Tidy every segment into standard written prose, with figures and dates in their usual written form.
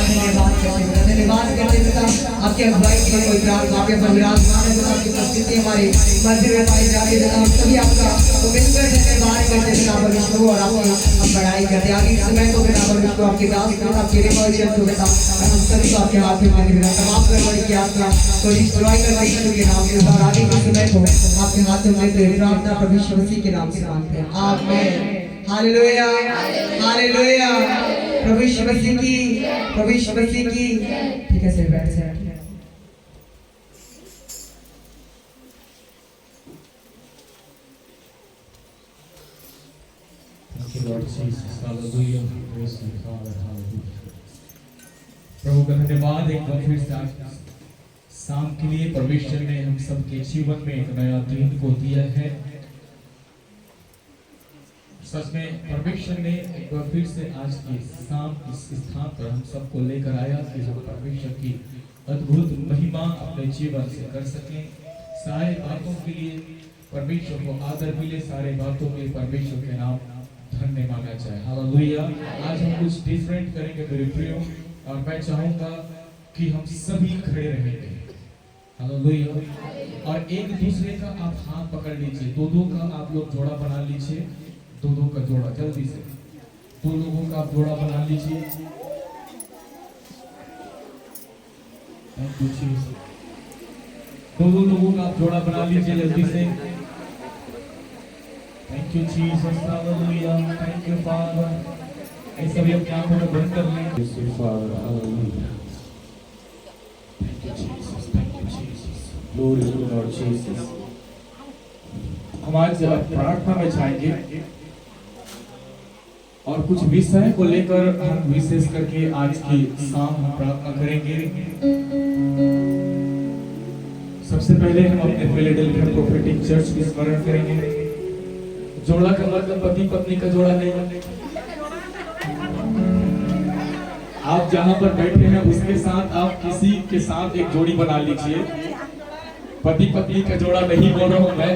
धन्यवाद करते पिता, आपके अगुवाई के लिए प्रार्थना, आपके विराजमान है, आपकी उपस्थिति हमारे मंदिर में पाई जा रही है। हम सभी आपका तो मिलकर धन्यवाद करते हैं पिता परमेश्वर और आपकी हम बढ़ाई करते हैं। आगे समय को पिता परमेश्वर आपके दास पिता आपके रिवॉल्यूशन को पिता हम सभी को आपके हाथ में मांगे पिता, तमाम गड़बड़ी की आत्मा को डिस्ट्रॉय करने के नाम से और आगे के समय को आपके हाथ में देते हुए प्रार्थना प्रभु यीशु मसीह के नाम से मांगते हैं, आमीन। हालेलुया हालेलुया, प्रभु यीशु मसीह की, प्रभु यीशु मसीह की। ठीक है सर, बैठ जाए। प्रभु का धन्यवाद एक बार फिर से आज शाम के लिए परमेश्वर ने हम सबके जीवन में एक नया दिन को दिया है। सच में परमेश्वर ने एक बार फिर से आज की शाम इस स्थान पर हम सबको लेकर आया कि हम परमेश्वर की अद्भुत महिमा अपने जीवन से कर सकें। सारे बातों के लिए परमेश्वर को आदर मिले, सारे बातों के परमेश्वर के नाम धन्य मांगा जाए। हालेलुया। आज हम कुछ डिफरेंट करेंगे मेरे प्रियो, और मैं चाहूंगा कि हम सभी खड़े रहेंगे। हालेलुया। और एक दूसरे का आप हाथ पकड़ लीजिए, दो का आप लोग जोड़ा बना लीजिए, दो का जोड़ा जल्दी से, दो लोगों का आप जोड़ा बना लीजिए। दो लोगों का आप जोड़ा बना लीजिए जल्दी से। Thank you Jesus, hallelujah. Thank you father. ये सभी अपनी आंखों को बंद कर लें। यीशु father, hallelujah. Thank you Jesus, thank you Jesus, glory to Lord Jesus. हम आज प्रार्थना में जाएंगे और कुछ विषय को लेकर हम विशेष करके आज की शाम हम प्रार्थना करेंगे। सबसे पहले हम अपने फिलाडेल्फिया प्रोफेटिक चर्च की स्मरण करेंगे। जोड़ा का मतलब पति पत्नी का जोड़ा नहीं, आप जहां पर बैठे हैं उसके साथ आप किसी के साथ एक जोड़ी बना लीजिए। पति पत्नी का जोड़ा नहीं बोल रहा हूं मैं,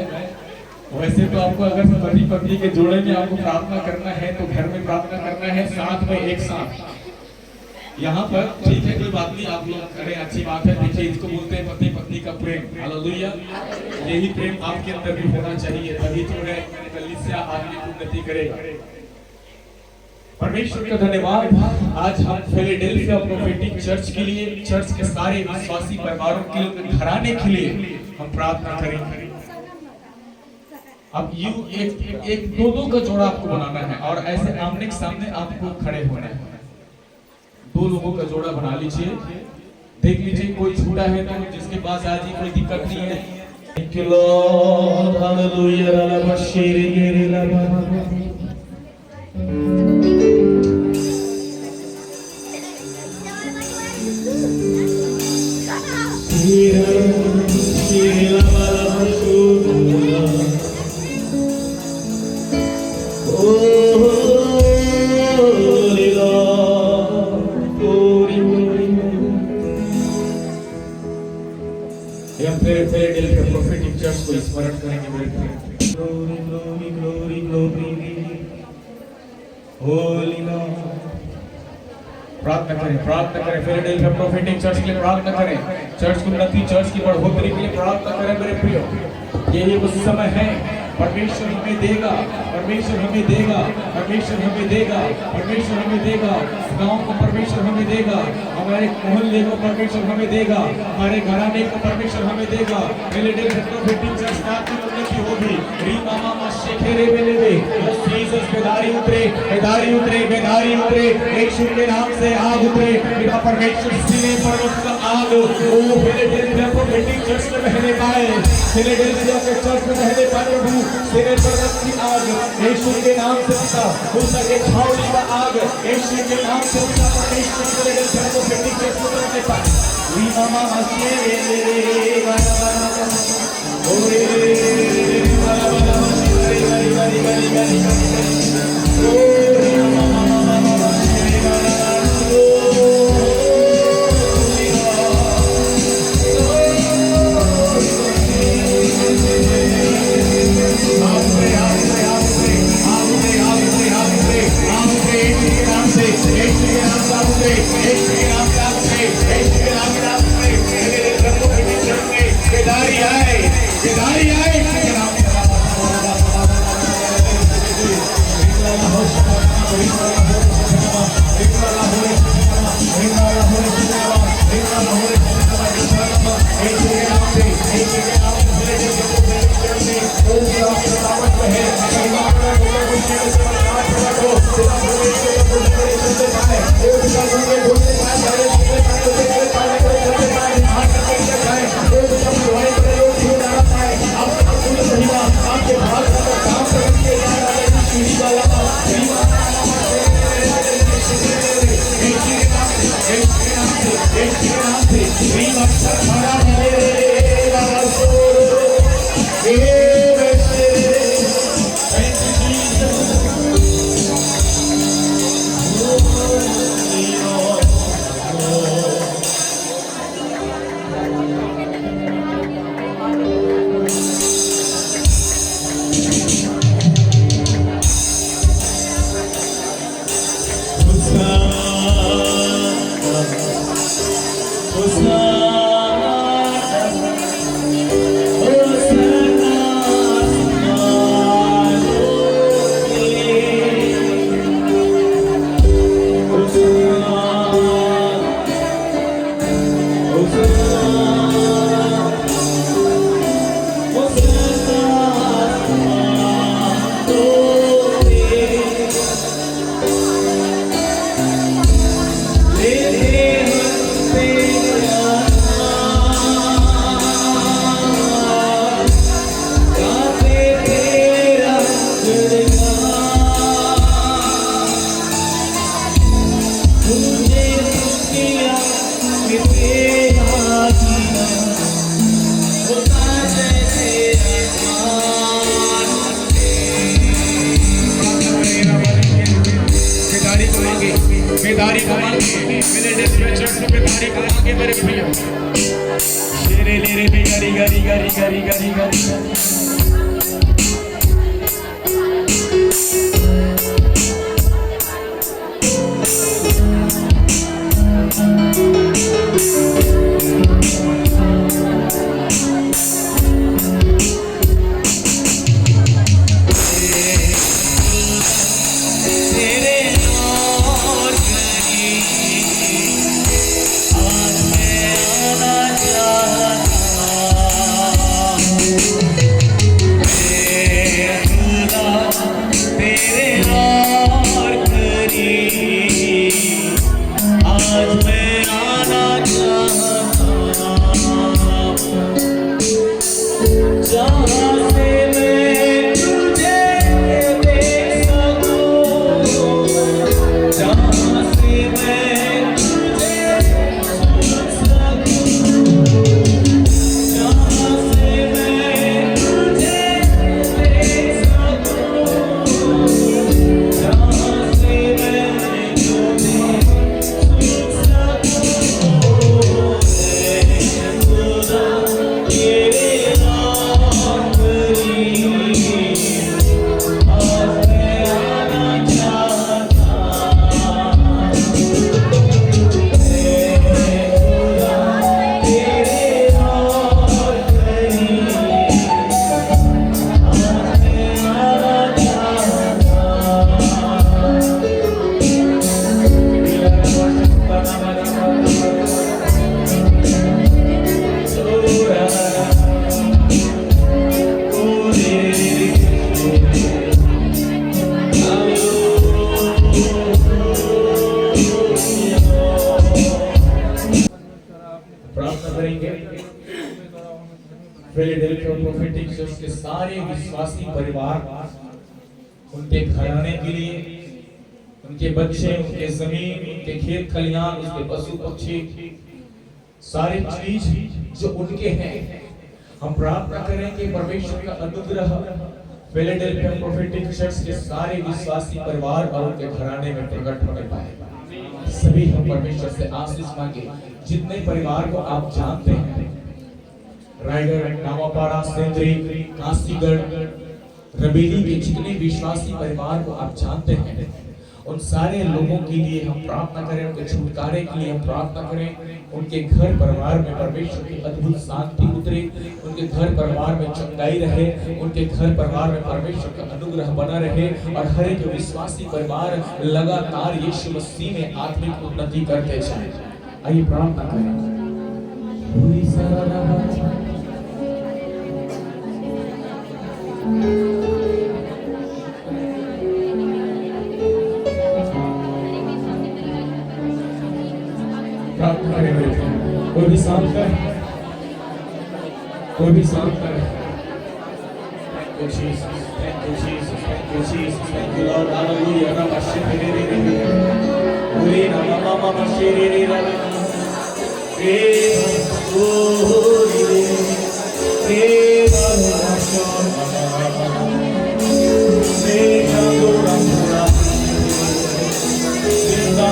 वैसे तो आपको अगर पति पत्नी के जोड़े में आपको प्रार्थना करना है तो घर में प्रार्थना करना है, साथ में एक साथ। यहाँ पर ठीक है, कोई बात नहीं, आप लोग करें, अच्छी बात है। देखिए इसको बोलते हैं पति पत्नी का प्रेम। हालेलुया। यही प्रेम आपके अंदर भी होना चाहिए, तभी तो है कलीसिया आदमी उन्नति करेगा। परमेश्वर का धन्यवाद। आज हम फिलाडेल्फिया प्रोफेटिक चर्च के लिए, चर्च के सारे विश्वासी परिवारों के लिए, घराने के लिए हम प्रार्थना करेंगे। अब यू एक दो का जोड़ा आपको बनाना है और ऐसे आमने के सामने आपको खड़े होना है। दो लोगों का जोड़ा बना लीजिए। देख लीजिए कोई छूटा है तो जिसके पास आज ही कोई दिक्कत नहीं है। Thank you Lord, hallelujah. रला बशीरी गेरी लबा प्रोफेटिक चर्च को स्मरण करेंगे मेरे friend. Glory glory glory glory, holy Lord. प्रार्थना करें फिलाडेल्फिया प्रोफेटिक चर्च के लिए प्रार्थना करें, चर्च की उन्नति, चर्च की बढ़ोतरी के लिए प्रार्थना करें मेरे प्रियो। यही वो समय है, परमेश्वर हमें देगा, परमेश्वर हमें देगा, परमेश्वर हमें देगा, परमेश्वर हमें देगा। गांव को परमेश्वर हमें देगा, हमारे मोहल्ले को परमेश्वर हमें देगा, हमारे घराने को परमेश्वर हमें देगा। फिलाडेल्फिया प्रोफेटिक चर्च की उन्नति होगी। री मामा शेखेरे बेलेबे, जीसस बेदारी उतरे, बेदारी उतरे, बेदारी उतरे। यीशु के नाम से आग उतरे, पिता परमेश्वर सीने पर उसका आग ओ फिलाडेल्फिया प्रोफेटिक चर्च में बहने पाए, फिलाडेल्फिया के चर्च में बहने पाए। प्रभु सिरे पर की आग यीशु के नाम से पिता, मूसा के छावनी का आग यीशु के नाम से पिता परमेश्वर फिलाडेल्फिया प्रोफेटिक चर्च में बहने पाए। वी मामा शेरे यीशु के नाम से फिलाडेल्फिया चर्च में तारीफ करेंगे मेरे प्रिय शेरे लेरे भी गरी गरी गरी गरी गरी गरी फिलाडेल्फिया प्रोफेटिक चर्च के सारे विश्वासी परिवार उनके घराने के लिए उनके बच्चे उनके जमीन उनके खेत खलिहान उसके पशु पक्षी सारे चीज जो उनके हैं हम प्रार्थना करें कि परमेश्वर का अनुग्रह फिलाडेल्फिया प्रोफेटिक चर्च के सारे विश्वासी परिवार और उनके घराने में प्रकट होने पाए सभी हम परमेश्वर से आशीष मांगे जितने परिवार को आप जानते हैं रायगढ़ नावापाड़ा सेंद्री काशीगढ़ रबेली के जितने विश्वासी परिवार को आप जानते हैं उन सारे लोगों के लिए हम प्रार्थना करें उनके छुटकारे के लिए हम प्रार्थना करें उनके घर परिवार में परमेश्वर की अद्भुत शांति उतरे उनके घर परिवार में चंगाई रहे उनके घर परिवार में परमेश्वर का अनुग्रह बना रहे और हर एक विश्वासी परिवार लगातार यीशु मसीह में आत्मिक उन्नति करते जाए आइए प्रार्थना करें प्रार्थना करें मेरे प्रिय कोई भी शांत करे कोई भी शांत करे thank you Jesus thank you Jesus thank you Jesus thank you Lord hallelujah Rama शेरे रे रे ओरे रामा मामा मशेरे रे रे रे ओ रे रे बाबा रे जादू रामा जिंदा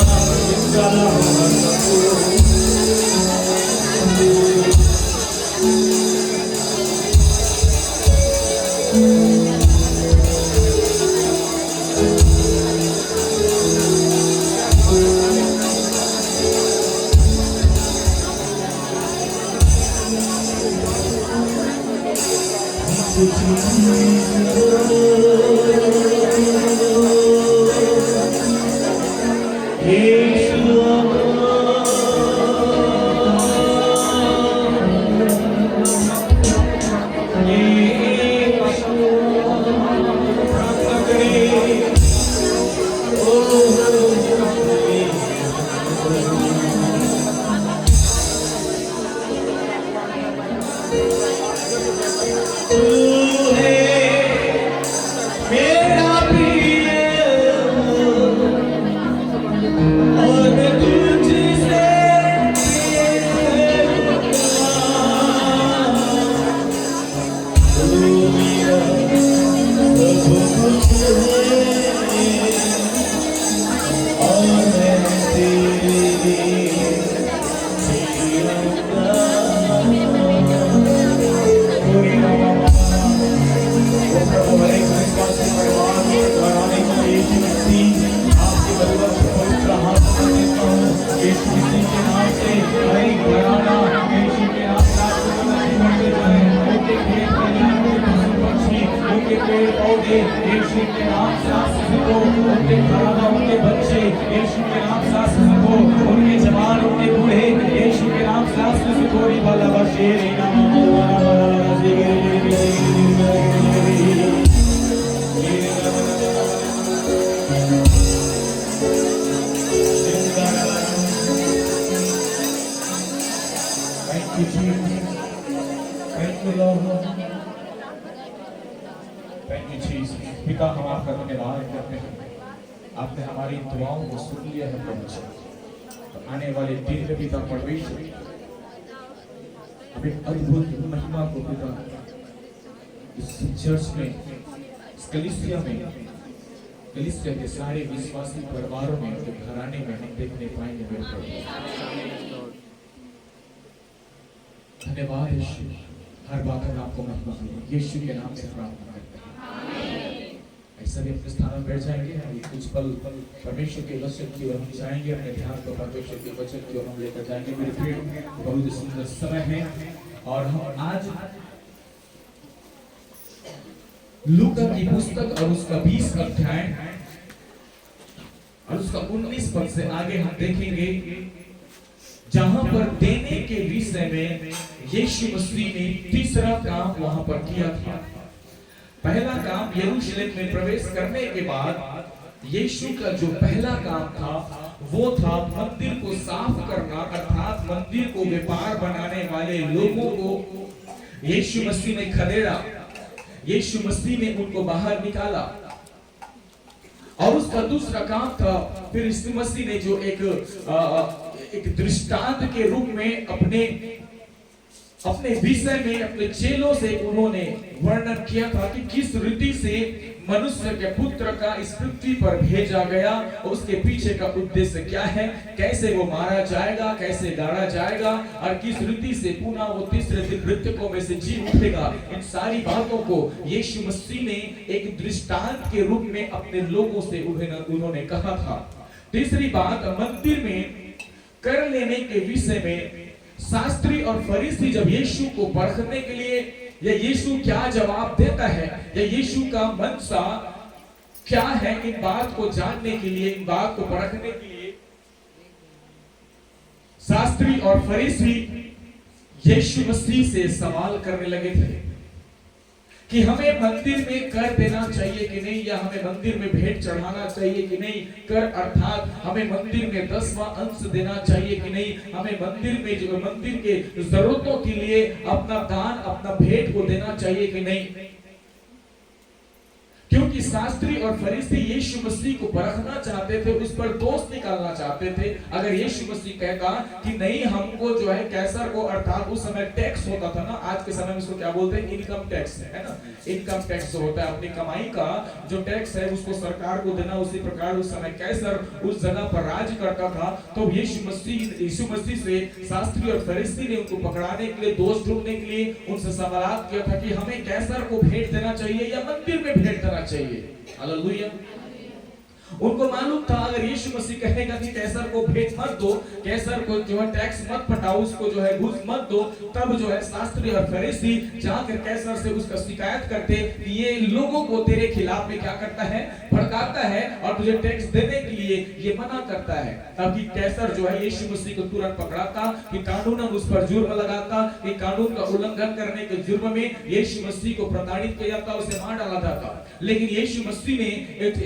जाएंगे। यीशु के नाम से आशीष हो उनके घराना, उनके बच्चे, यीशु के नाम से आशीष हो उनके जवान, उनके बूढ़े, यीशु के नाम से आशीष हो। वाला बशेरी नाम पिता, हम आपका धन्यवाद करते हैं, आपने हमारी दुआओं को सुन लिया है प्रभु जी। तो आने वाले दिन में पिता परमेश्वर अभी अद्भुत महिमा को पिता इस चर्च में, इस कलीसिया में, कलीसिया के सारे विश्वासी परिवारों में, उनके घराने में हम देखने पाएंगे मेरे प्रभु। धन्यवाद यीशु, हर बात में आपको महिमा मिले, यीशु के नाम से प्रार्थना करते हैं। ऐसा भी अपने स्थान पर बैठ जाएंगे। हम कुछ पल परमेश्वर के वचन की ओर हम जाएंगे, अपने ध्यान को परमेश्वर के वचन की ओर हम लेकर जाएंगे। मेरे प्रिय, बहुत सुंदर समय है और हम आज लूका की पुस्तक और उसका 20 अध्याय और उसका 19 पद से आगे हम देखेंगे, जहां पर देने के विषय में यीशु मसीह ने तीसरा काम वहां पर किया था। पहला काम यरूशलेम में प्रवेश करने के बाद यीशु का जो पहला काम था वो था मंदिर को साफ करना, अर्थात मंदिर को व्यापार बनाने वाले लोगों को यीशु मसीह ने खदेड़ा, यीशु मसीह ने उनको बाहर निकाला। और उसका दूसरा काम था, फिर यीशु मसीह ने जो एक दृष्टांत के रूप में अपने विषय में अपने चेलों से उन्होंने वर्णन किया था कि किस रीति से मनुष्य के पुत्र का इस पृथ्वी पर भेजा गया और उसके पीछे का उद्देश्य क्या है, कैसे वो मारा जाएगा, कैसे गाड़ा जाएगा और किस रीति से पुनः वो तीसरे दिन मृतकों में से जी उठेगा। इन सारी बातों को यीशु मसीह ने एक दृष्टांत के रूप में अपने लोगों से उन्होंने कहा था। तीसरी बात, मंदिर में कर लेने के विषय में शास्त्री और फरीसी जब यीशु को परखने के लिए या यीशु क्या जवाब देता है या यीशु का मनसा क्या है, इन बात को जानने के लिए, इन बात को परखने के लिए शास्त्री और फरीसी यीशु मसीह से सवाल करने लगे थे कि हमें मंदिर में कर देना चाहिए कि नहीं, या हमें मंदिर में भेंट चढ़ाना चाहिए कि नहीं, कर अर्थात हमें मंदिर में 10वां अंश देना चाहिए कि नहीं, हमें मंदिर में जो मंदिर के जरूरतों के लिए अपना दान, अपना भेंट को देना चाहिए कि नहीं। क्योंकि शास्त्री और फरीसी यीशु मसीह को परखना चाहते थे, उस पर दोष निकालना चाहते थे। अगर यीशु मसीह कहता कि नहीं, हमको जो है कैसर को, अर्थात उस समय टैक्स होता था ना, आज के समय में इसको क्या बोलते हैं, इनकम टैक्स है ना, इनकम टैक्स होता है, अपनी कमाई का जो टैक्स है उसको सरकार को देना। उसी प्रकार उस समय कैसर उस जगह पर राज करता था। तो यीशु मसीह से शास्त्री और फरीसी ने उनको पकड़ाने के लिए, दोष ढूंढने के लिए उनसे सवाल किया था कि हमें कैसर को भेंट देना चाहिए या मंदिर में भेंट देना चाहिए। हालेलुया। उनको मालूम था अगर यीशु मसीह कहेगा कि कैसर को भेंट मत दो, कैसर को जो है टैक्स मत पटाओ, उसको जो है घूस मत दो, तब जो है शास्त्री और फरीसी जाकर कैसर से उसका शिकायत करते कि ये लोगों को तेरे खिलाफ में क्या करता है, भड़काता है और तुझे टैक्स देने के लिए ये मना करता है। तब कैसर जो है यीशु मसीह को तुरंत पकड़ाता कि कानूनन उस पर जुर्म लगाता, कि कानून का उल्लंघन करने के जुर्म में यीशु मसीह को प्रताड़ित किया जाता, उसे मार डाला जाता। लेकिन यीशु मसीह ने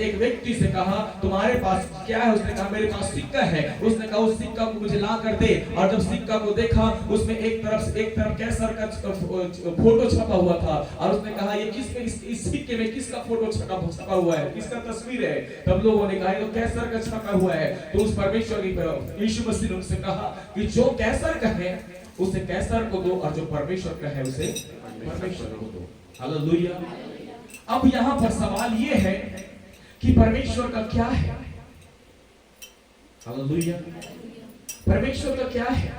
एक व्यक्ति से कहा तुम्हारे पास क्या है? उसने कहा मेरे पास सिक्का है। उसने कहा उस सिक्का को मुझे ला कर दे। और जब सिक्का को देखा उसमें एक तरफ कैसर का फोटो छपा हुआ था और उसने कहा ये किसमें, इस सिक्के में किसका फोटो छपा हुआ है, किसका तस्वीर है? तब लोगों ने कहा तो कैसर का छपा हुआ है। तो उस परमेश्वर की यीशु मसीह ने उनसे कहा कि जो कैसर का है उसे कैसर को दो और जो परमेश्वर का है उसे परमेश्वर को दो। हालेलुया। अब यहाँ पर सवाल ये है कि परमेश्वर का क्या है? हालेलुया। परमेश्वर का क्या है?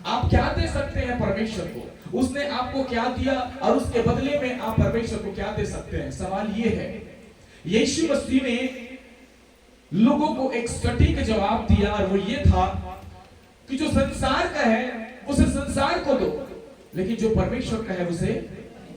आप क्या दे सकते हैं परमेश्वर को? उसने आपको क्या दिया और उसके बदले में आप परमेश्वर को क्या दे सकते हैं? सवाल ये है। यीशु मसीह ने लोगों को एक सटीक जवाब दिया और वो ये था कि जो संसार का है उसे संसार को दो, लेकिन जो परमेश्वर का है उसे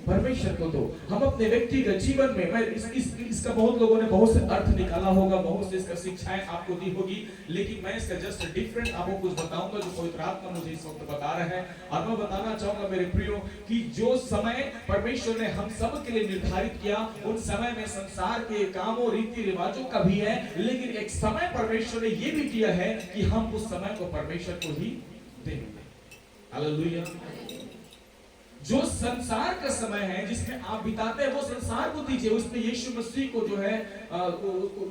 परमेश्वर को दो। हम अपने व्यक्तिगत जीवन में, मैं इसका बहुत लोगों ने बहुत से अर्थ निकाला होगा, बहुत से इसका शिक्षाएं आपको दी होगी, लेकिन मैं इसका जस्ट डिफरेंट आपको कुछ बताऊंगा जो पवित्र आत्मा मुझे इस वक्त बता रहा है। और मैं बताना चाहूंगा मेरे प्रियो कि जो समय परमेश्वर ने हम सब के लिए निर्धारित किया, उन समय में संसार के कामों रीति रिवाजों का भी है, लेकिन एक समय परमेश्वर ने यह भी दिया है कि हम उस समय को परमेश्वर को ही देंगे। हालेलुया। जो संसार का समय है जिसमें आप बिताते हैं वो संसार को दीजिए, उसमें यीशु मसीह को जो है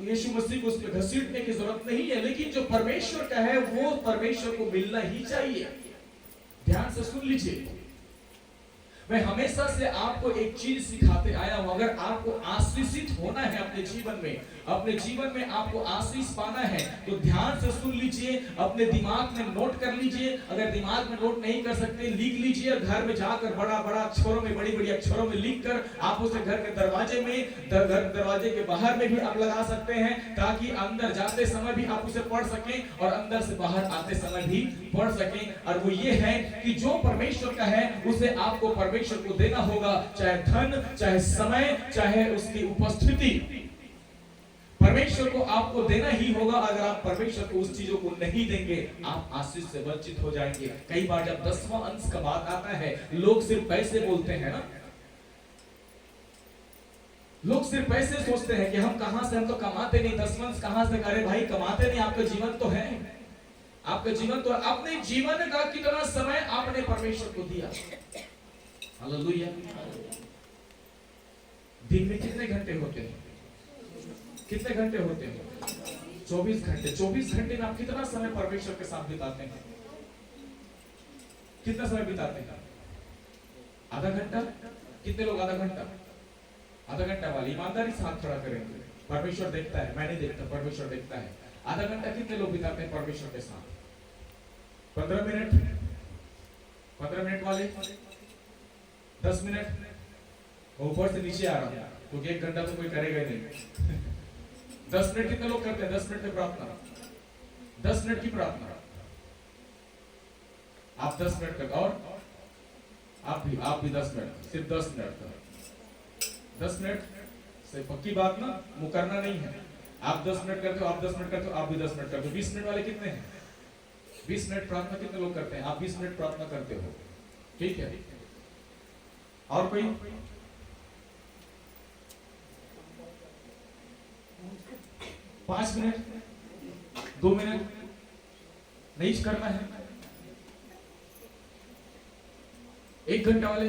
यीशु मसीह को उसमें घसीटने की जरूरत नहीं है, लेकिन जो परमेश्वर का है वो परमेश्वर को मिलना ही चाहिए। ध्यान से सुन लीजिए, मैं हमेशा से आपको एक चीज सिखाते आया हूं, अगर आपको आशीषित होना है अपने जीवन में आपको आशीष पाना है तो ध्यान से सुन लीजिए, अपने दिमाग में नोट कर लीजिए। अगर दिमाग में नोट नहीं कर सकते लिख लीजिए, और घर में जाकर बड़ा बड़ा अक्षरों में, बड़ी बड़ी अक्षरों में लिखकर आप उसे घर के दरवाजे में, दरवाजे के बाहर में भी आप लगा सकते हैं, ताकि अंदर जाते समय भी आप उसे पढ़ सकें और अंदर से बाहर आते समय भी पढ़ सकें। और वो ये है कि जो परमेश्वर का है उसे आपको परमेश्वर को देना होगा, चाहे धन, चाहे समय, चाहे उसकी उपस्थिति, परमेश्वर को आपको देना ही होगा। अगर आप परमेश्वर को उस चीजों को नहीं देंगे आप आशीष से वंचित हो जाएंगे। कई बार जब 10वां अंश का बात आता है, लोग सिर्फ पैसे बोलते हैं ना, लोग सिर्फ पैसे सोचते हैं कि हम कहां से, हम तो कमाते नहीं, 10वां अंश कहां से। अरे भाई कमाते नहीं, आपका जीवन तो है, आपका जीवन तो, अपने जीवन का कितना समय आपने परमेश्वर को दिया। हालेलुया। दिन में कितने घंटे होते हैं, कितने घंटे होते हैं? 24 घंटे। 24 घंटे में आप कितना समय परमेश्वर के साथ बिताते हैं? कितना समय बिताते हैं? आधा घंटा? कितने लोग आधा घंटा? आधा घंटा वाले ईमानदारी से हाथ खड़ा करेंगे। परमेश्वर देखता है, मैं नहीं देखता, परमेश्वर देखता है। आधा घंटा कितने लोग बिताते हैं परमेश्वर के साथ? 15 मिनट? 15 मिनट वाले? 10 मिनट? ऊपर से नीचे आ रहा है क्योंकि 1 घंटा तो कोई करेगा ही नहीं। 10 मिनट कितने लोग करते हैं? 10 मिनट की प्रार्थना, 10 मिनट की प्रार्थना आप 10 मिनट करते, और आप भी 10 मिनट, सिर्फ 10 मिनट का, 10 मिनट से पक्की बात ना, मुकरना नहीं है। आप 10 मिनट करते हो, आप 10 मिनट करते हो, आप भी 10 मिनट करते हो। 20 मिनट वाले कितने हैं? 20 मिनट प्रार्थना कितने लोग करते हैं? आप 20 मिनट प्रार्थना करते हो, ठीक है। और कोई? 5 मिनट, 2 मिनट नहीं करना है। 1 घंटा वाले?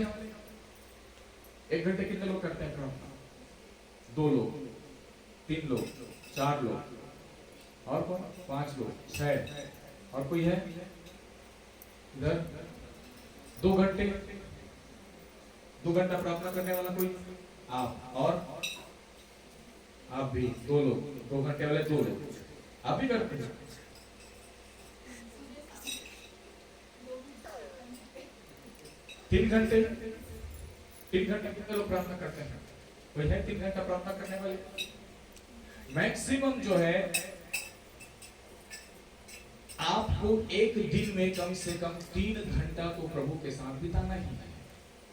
1 घंटे कितने लोग करते हैं प्रार्थना? 2 लोग, 3 लोग, 4 लोग, और कौन? 5 लोग, 6, और कोई है इधर? 2 घंटे, 2 घंटा प्रार्थना करने वाला कोई? आप, और आप भी 2 लोग, 2 घंटे वाले 2 लोग, आप भी करते हैं। 3 घंटे, 3 घंटे कितने लोग प्रार्थना करते हैं? कोई है 3 घंटा प्रार्थना करने वाले? मैक्सिमम जो है आपको एक दिन में कम से कम 3 घंटा तो प्रभु के साथ बिताना ही है।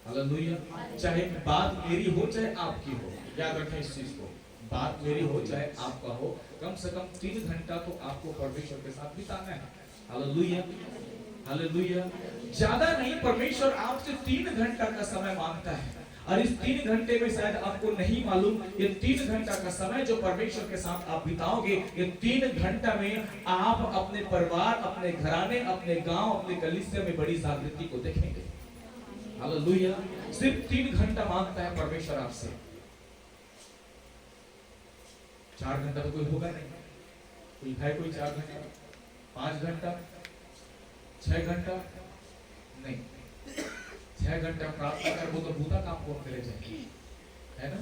हालेलुया। चाहे बात मेरी हो चाहे आपकी हो, याद रखें इस चीज को, बात मेरी हो चाहे आपका हो, कम से कम 3 घंटा तो आपको परमेश्वर के साथ बिताना है। Hallelujah, hallelujah. ज्यादा नहीं, परमेश्वर आपसे 3 घंटा का समय मांगता है, और इस 3 घंटे में शायद आपको नहीं मालूम, ये 3 घंटा का समय जो परमेश्वर के साथ आप बिताओगे, ये 3 घंटा में आप अपने परिवार, अपने घराने, अपने गांव, अपने कलीसिया में बड़ी जागृति को देखेंगे। हालेलुया। सिर्फ 3 घंटा मांगता है परमेश्वर आपसे। 4 घंटा तो कोई होगा नहीं, कोई है कोई 4 घंटा, 5 घंटा, 6 घंटा नहीं। 6 घंटा प्रार्थना कर, वो तो भूता काम कौन करे जाए, है ना?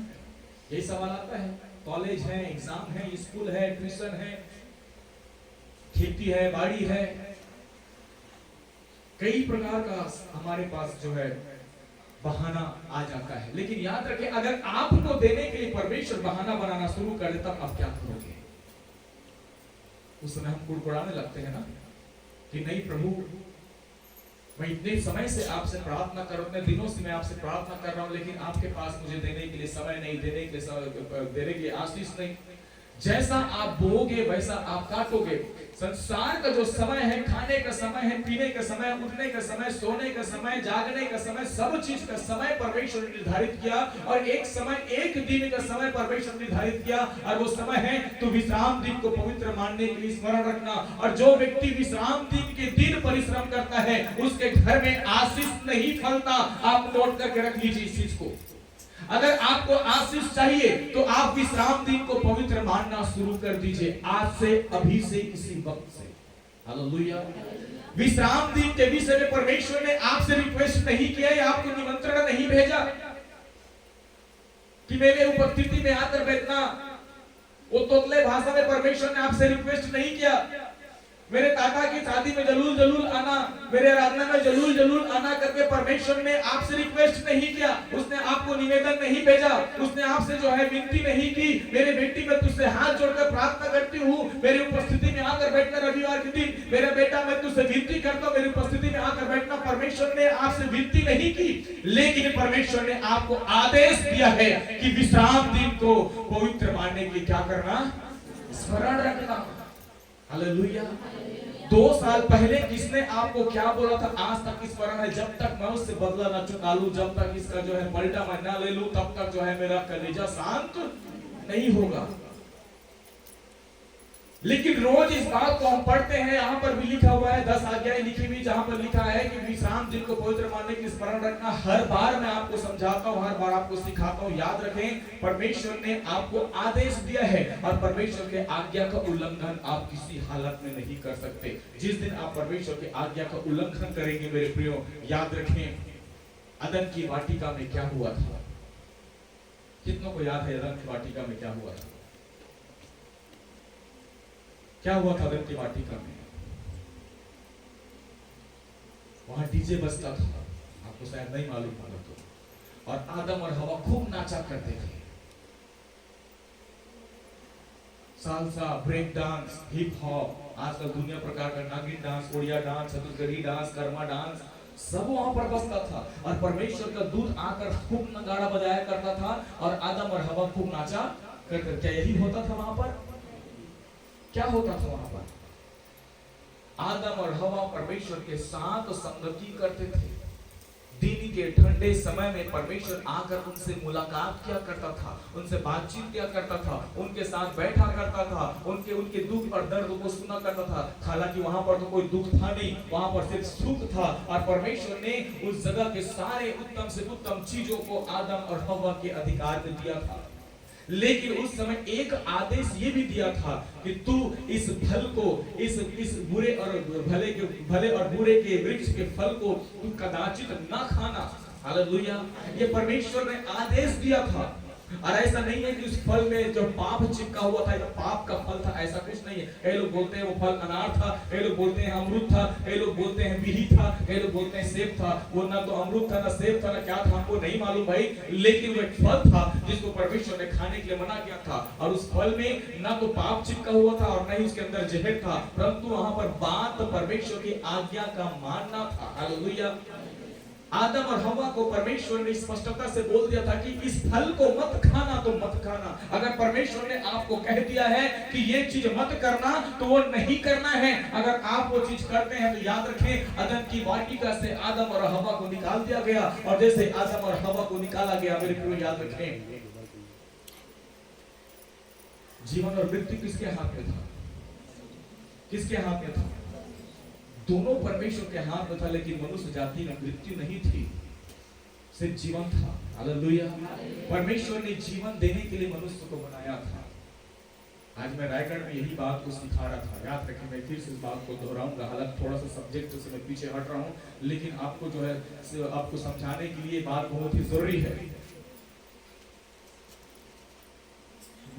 यही सवाल आता है। कॉलेज है, एग्जाम है, स्कूल है, ट्यूशन है, खेती है, बाड़ी है, कई प्रकार का हमारे पास जो है बहाना आ जाता है। लेकिन याद रखें, अगर आपको देने के लिए परमेश्वर बहाना बनाना शुरू कर दे तब आप क्या करोगे? उस समय हम कुड़कुड़ाने लगते हैं ना कि नहीं प्रभु, मैं इतने समय से आपसे प्रार्थना कर रहा हूं, इतने दिनों से मैं आपसे प्रार्थना कर रहा हूं, लेकिन आपके पास मुझे देने के लिए समय नहीं, देने के लिए आशीष नहीं। जैसा आप बोओगे वैसा आप काटोगे। संसार का जो समय है, खाने का समय है, पीने का समय, उठने का समय, सोने का समय, जागने का समय, सब चीज का समय परमेश्वर ने निर्धारित किया, और एक समय, एक दिन का समय परमेश्वर ने निर्धारित किया, और वो समय है तो विश्राम दिन को पवित्र मानने के लिए स्मरण रखना। और जो व्यक्ति विश्राम दिन के दिन परिश्रम करता है उसके घर में आशीष नहीं फलता। आप नोट करके रख लीजिए इस चीज को। अगर आपको आशीष चाहिए तो आप विश्राम दिन को पवित्र मानना शुरू कर दीजिए, आज से, अभी से, इसी वक्त से। हालेलुया। विश्राम दिन के विषय में परमेश्वर ने आपसे रिक्वेस्ट नहीं किया है, आपको निमंत्रण नहीं भेजा कि मेरे उपस्थिति में आकर बैठना। वो तोतले भाषा में परमेश्वर ने आपसे रिक्वेस्ट नहीं किया। मेरे काका की शादी में जरूर जरूर आना, मेरे आराधना में जरूर जरूर आना करके परमेश्वर ने आपसे रिक्वेस्ट नहीं किया। उसने आपको निवेदन नहीं भेजा, उसने आपसे जो है विनती नहीं की, मेरे बेटी मैं तुझसे हाथ जोड़कर प्रार्थना करती हूँ, मेरी उपस्थिति में आकर बैठना रविवार के दिन। मेरा बेटा मैं तुझसे विनती करता हूँ, मेरी उपस्थिति में आकर बैठना। परमेश्वर ने आपसे विनती नहीं की, लेकिन परमेश्वर ने आपको आदेश दिया है कि विश्राम दिन को पवित्र मानने के लिए क्या करना, स्मरण रखना। हालेलुया। 2 साल पहले किसने आपको क्या बोला था, आज तक स्मरण है। जब तक मैं उससे बदला न चुका लूं, जब तक इसका जो है पलटा मैं ना ले लूं, तब तक जो है मेरा कलेजा शांत नहीं होगा। लेकिन रोज इस बात को हम पढ़ते हैं, यहाँ पर भी लिखा हुआ है, 10 आज्ञाएं लिखी हुई, जहां पर लिखा है कि विश्राम दिन को पवित्र मानने की स्मरण रखना। हर बार मैं आपको समझाता हूँ, हर बार आपको सिखाता हूँ। याद रखें, परमेश्वर ने आपको आदेश दिया है, और परमेश्वर के आज्ञा का उल्लंघन आप किसी हालत में नहीं कर सकते। जिस दिन आप परमेश्वर की आज्ञा का उल्लंघन करेंगे मेरे प्रियो, याद रखें, अदन की वाटिका में क्या हुआ था। कितनों को याद है अदन की वाटिका में क्या हुआ था? क्या हुआ था अदन की वाटिका में? वहां डीजे बजता था, आपको शायद नहीं मालूम होगा तो, और आदम और हवा खूब नाचा करते थे। Salsa, break dance, hip hop, आजकल दुनिया प्रकार का नागिन dance, Odia dance, Chhattisgarhi dance, Karma dance, सब वहां पर बजता था। और परमेश्वर का दूत आकर खूब नगाड़ा बजाया करता था, और आदम और हवा खूब नाचा करते। क्या यही होता था वहां पर? क्या होता था वहां पर? आदम और हवा परमेश्वर के साथ संगति करते थे। दिन के ठंडे समय में परमेश्वर आकर उनसे मुलाकात किया करता था, उनसे बातचीत किया करता था, उनके साथ बैठा करता था, उनके दुख और दर्द को सुना करता था। हालांकि वहां पर तो कोई दुख था नहीं, वहां पर सिर्फ सुख था। और परमेश्वर ने उस जगह के सारे उत्तम से उत्तम चीजों को आदम और हवा के अधिकार में दिया था। लेकिन उस समय एक आदेश ये भी दिया था कि तू इस फल को, इस बुरे और भले और बुरे के वृक्ष के फल को तू कदाचित ना खाना। हालेलुया। ये परमेश्वर ने आदेश दिया था। और ऐसा नहीं है कि उस फल में जो पाप चिपका हुआ था, पाप का फल था, ऐसा कुछ नहीं है। कई लोग बोलते हैं वो फल अनार था, कई लोग बोलते हैं अमरूद था, कई लोग बोलते हैं बिही था, कई लोग बोलते हैं सेब था। वो ना तो अमरूद था, ना सेब था, ना क्या था, हमको नहीं मालूम भाई। लेकिन वो एक फल था जिसको परमेश्वर ने खाने के लिए मना किया था। और उस फल में ना तो पाप चिपका हुआ था और ना ही उसके अंदर जहर था, परंतु वहां पर बात परमेश्वर की आज्ञा का मानना था। हालेलुया। आदम और हवा को परमेश्वर ने स्पष्टता से बोल दिया था कि इस फल को मत खाना तो मत खाना। अगर परमेश्वर ने आपको कह दिया है कि ये चीज मत करना तो वो नहीं करना है। अगर आप वो चीज करते हैं तो याद रखें, अदन की वाटिका से आदम और हवा को निकाल दिया गया। और जैसे आदम और हवा को निकाला गया, मेरे प्रिय याद रखें, जीवन और मृत्यु किसके हाथ में था? किसके हाथ में था? दोनों परमेश्वर के हाथ में था। लेकिन मनुष्य जाति में मृत्यु नहीं थी, सिर्फ जीवन था। हालेलुया। परमेश्वर ने जीवन देने के लिए मनुष्य को बनाया था। आज मैं रायगढ़ में यही बात को सिखा रहा था। याद रखें, मैं फिर से इस बात को दोहराऊंगा। हालांकि थोड़ा सा सब्जेक्ट से मैं पीछे हट रहा हूं, लेकिन आपको जो है आपको समझाने के लिए बात बहुत ही जरूरी है।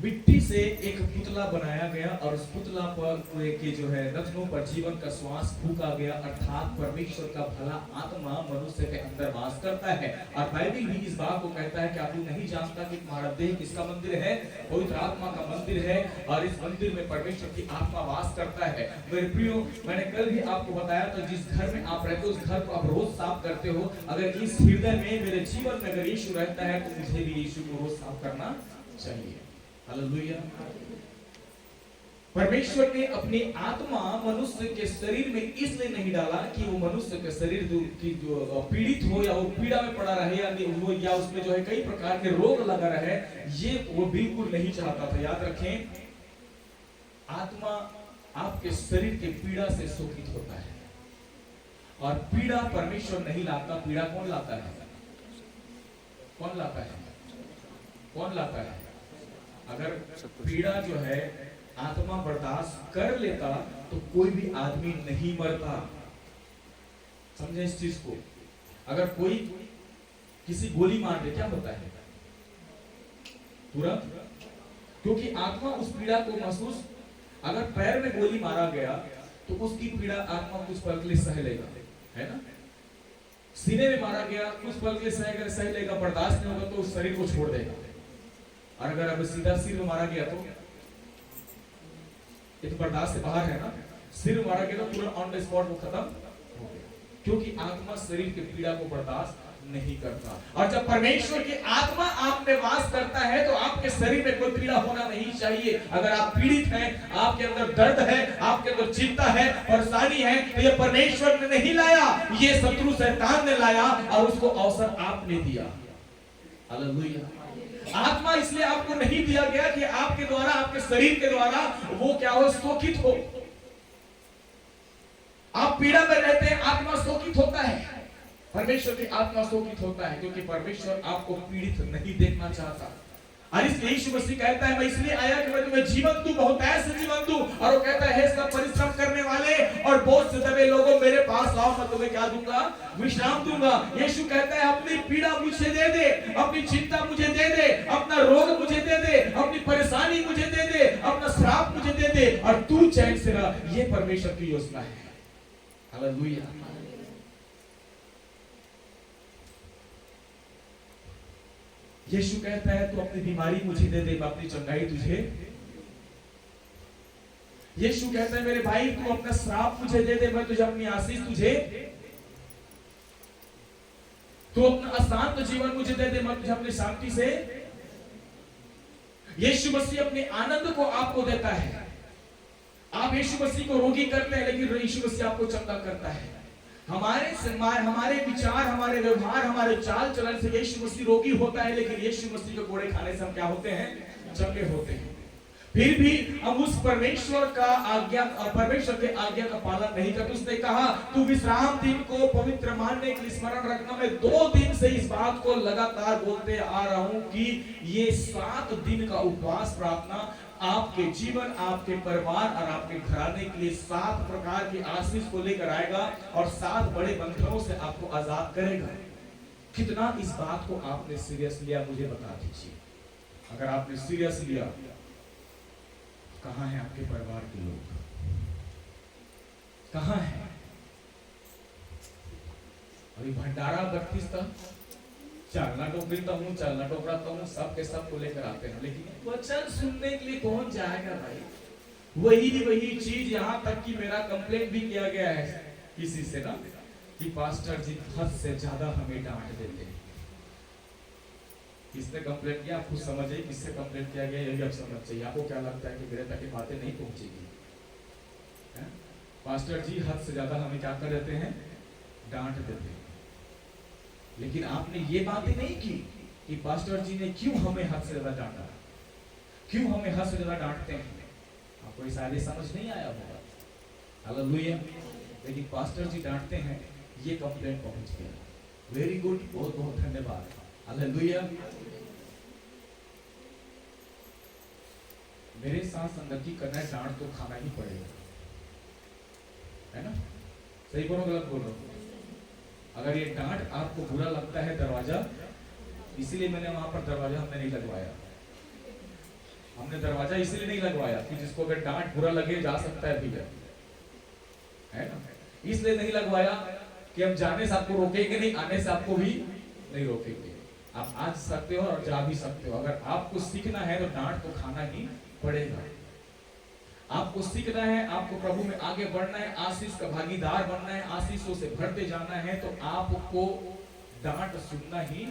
मिट्टी से एक पुतला बनाया गया और उस पुतला पर के जो है रत्नों पर जीवन का श्वास फूका गया, अर्थात परमेश्वर का भला आत्मा मनुष्य के अंदर वास करता है। और बाइबल भी इस बात को कहता है कि आप नहीं जानता कि तुम्हारा देह किसका मंदिर है? पवित्र आत्मा का मंदिर है, और इस मंदिर में परमेश्वर की आत्मा वास करता है। मेरे प्रियो, मैंने कल भी आपको बताया था, जिस घर में आप रहते हो उस घर को आप रोज साफ करते हो। अगर इस हृदय में, मेरे जीवन में अगर यीशु रहता है तो मुझे भी यीशु को रोज साफ करना चाहिए। हालेलुया। परमेश्वर ने अपनी आत्मा मनुष्य के शरीर में इसलिए नहीं डाला कि वो मनुष्य के शरीर की जो पीड़ित हो या वो पीड़ा में पड़ा रहे या उसमें जो है कई प्रकार के रोग लगा रहे, ये वो बिल्कुल नहीं चाहता था। याद रखें, आत्मा आपके शरीर के पीड़ा से शोकित होता है, और पीड़ा परमेश्वर नहीं लाता। पीड़ा कौन लाता है? कौन लाता है? कौन लाता है? अगर पीड़ा जो है आत्मा बर्दाश्त कर लेता तो कोई भी आदमी नहीं मरता। समझे इस चीज को? अगर कोई किसी गोली मार दे, क्या होता है? तुरंत, क्योंकि आत्मा उस पीड़ा को महसूस, अगर पैर में गोली मारा गया तो उसकी पीड़ा आत्मा कुछ पल के लिए सह लेगा, है ना? सीने में मारा गया, कुछ पल के लिए सह लेगा, बर्दाश्त नहीं होगा तो उस शरीर को छोड़ देगा। और अगर अब सीधा सिर में मारा गया तो ये तो बर्दाश्त से बाहर है ना। सिर में मारा गया तो तुरंत ऑन द स्पॉट वो खत्म हो गया, क्योंकि आत्मा शरीर की पीड़ा को बर्दाश्त नहीं करता। और जब परमेश्वर की आत्मा आप में वास करता है तो आपके शरीर में कोई पीड़ा होना नहीं चाहिए। अगर आप पीड़ित हैं, आपके अंदर दर्द है, आपके अंदर चिंता है, परेशानी है, तो ये परमेश्वर ने नहीं लाया, ये शत्रु शैतान ने लाया और उसको अवसर आपने दिया। हालेलुया। आत्मा इसलिए आपको नहीं दिया गया कि आपके द्वारा, आपके शरीर के द्वारा वो क्या हो, शोकित हो। आप पीड़ा में रहते हैं, आत्मा शोकित होता है। परमेश्वर की आत्मा शोकित होता है, क्योंकि परमेश्वर आपको पीड़ित नहीं देखना चाहता। और इसलिए यीशु मसीह कहता है, मैं इसलिए आया कि मैं तुम्हें जीवन दूं, बहुत ऐसे जीवन दूं। और वो कहता है, हे सब परिश्रम करने वाले और बोझ से दबे लोगों, मेरे पास आओ, मैं तुम्हें क्या दूंगा? विश्राम दूंगा। यीशु कहता है, अपनी पीड़ा मुझे दे दे, अपनी चिंता मुझे दे दे, अपना रोग मुझे दे दे, अपनी परेशानी मुझे दे दे, अपना श्राप मुझे दे दे, और तू चैन से रह। ये परमेश्वर की योजना है। हालेलुया। यीशु कहता है, तू अपनी बीमारी मुझे दे दे, मैं अपनी चंगाई तुझे। यीशु कहता है, मेरे भाई तू अपना श्राप मुझे दे दे, मैं तुझे अपनी आशीष तुझे। तू अपना अशांत जीवन मुझे दे दे, मैं तुझे अपनी शांति से। यीशु मसीह अपने आनंद को आपको देता है। आप यीशु मसीह को रोगी करते हैं, लेकिन यीशु मसीह आपको चंगा करता है। हमारे विचार, हमारे व्यवहार, हमारे चाल चलन से यीशु मसीह रोगी होता है, लेकिन यीशु मसीह के कोड़े खाने से हम क्या होते हैं? चंगे होते हैं। फिर भी हम उस परमेश्वर के आज्ञा का पालन नहीं करते। उसने कहा, तू विश्राम दिन को पवित्र मानने के लिए स्मरण रखना। मैं 2 दिन से इस बात को लगातार बोलते आ रहा हूं कि ये 7 दिन का उपवास प्रार्थना आपके जीवन, आपके परिवार और आपके घराने के लिए 7 प्रकार की आशीष को लेकर आएगा और 7 बड़े बंधनों से आपको आजाद करेगा। कितना इस बात को आपने सीरियस लिया, मुझे बता दीजिए। अगर आपने सीरियस लिया, कहां है आपके परिवार के लोग? कहां है? अभी भंडारा 32 था, चलना टोकरीता हूँ, चलना टोकराता हूँ, सब के सब को लेकर आते हैं, लेकिन वचन सुनने के लिए कौन जाएगा भाई? वही चीज, यहाँ तक कि मेरा कंप्लेंट भी किया गया है किसी से ना, कि पास्टर जी हद से ज्यादा हमें डांट देते हैं। किसने कंप्लेंट किया? आप खुद समझिए किससे कंप्लेंट किया गया, यही आप समझ चाहिए। आपको क्या लगता है कि मेरे तक ये बातें नहीं पहुंचेगी? पास्टर जी हद से ज्यादा हमें क्या कर देते हैं? डांट देते हैं। लेकिन आपने ये बातें नहीं की कि पास्टर जी ने क्यों हमें हद से ज्यादा डांटा, क्यों हमें हद से ज्यादा डांटते हैं। आपको ये सारी समझ नहीं आया होगा। हालेलुया। लेकिन पास्टर जी डांटते हैं, ये कंप्लेंट पहुंच गया। वेरी गुड, बहुत बहुत धन्यवाद। हालेलुया। मेरे साथ संगति करना है, डांट तो खाना ही पड़ेगा, है ना? सही बोलो गलत बोलो? अगर ये डांट आपको बुरा लगता है, दरवाजा, इसीलिए मैंने वहां पर दरवाजा हमने नहीं लगवाया। हमने दरवाजा इसलिए नहीं लगवाया कि जिसको अगर डांट बुरा लगे जा सकता है भैया, है ना, इसलिए नहीं लगवाया कि हम जाने से आपको रोकेंगे नहीं, आने से आपको भी नहीं रोकेंगे। आप आ सकते हो और जा भी सकते हो। अगर आपको सीखना है तो डांट तो खाना ही पड़ेगा। आपको सीखना है, आपको प्रभु में आगे बढ़ना है, आशीष का भागीदार बनना है, आशीषों से भरते जाना है, तो आपको डांट सुनना ही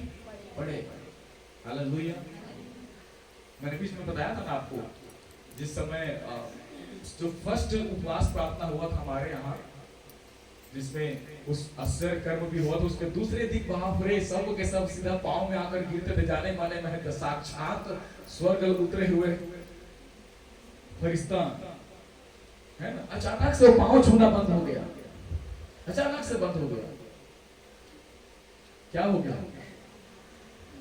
पड़ेगा। हालेलुया। मैंने बीच में बताया था ना आपको, जिस समय जो फर्स्ट उपवास प्रार्थना हुआ था हमारे यहाँ, जिसमें उस आश्चर्य कर्म भी हुआ, तो उसके दूसरे दिन बाप रे सब के सब सीधा पांव में आकर गिरते थे। जाने माने में साक्षात स्वर्ग उतरे हुए फरिश्ता, है ना, अचानक से वो पांव छूना बंद हो गया, अचानक से बंद हो गया। क्या हो गया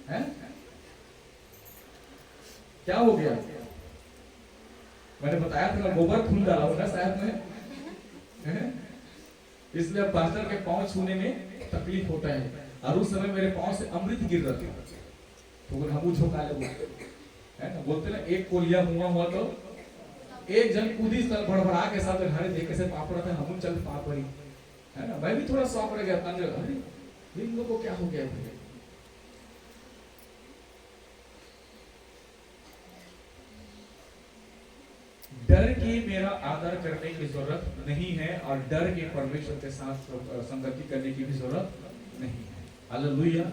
है? क्या हो गया? मैंने बताया था गोबर खून डाला होगा शायद में, इसलिए अब पास्टर के पांव छूने में तकलीफ होता है। और उस समय मेरे पांव से अमृत गिर रहा था, तो हम झोंका ले बोलते है ना, बोलते ना एक कोलिया हुआ तो एक जन कूदी तल भड़बड़ा के साथ हरे देखे से पाप रहा था, हम चल पाप रही, है ना। मैं भी थोड़ा शौक रह गया, अरे इन लोगों को क्या हो गया भाई? डर की मेरा आदर करने की जरूरत नहीं है, और डर के परमेश्वर के साथ संगति करने की भी जरूरत नहीं है। हालेलुया।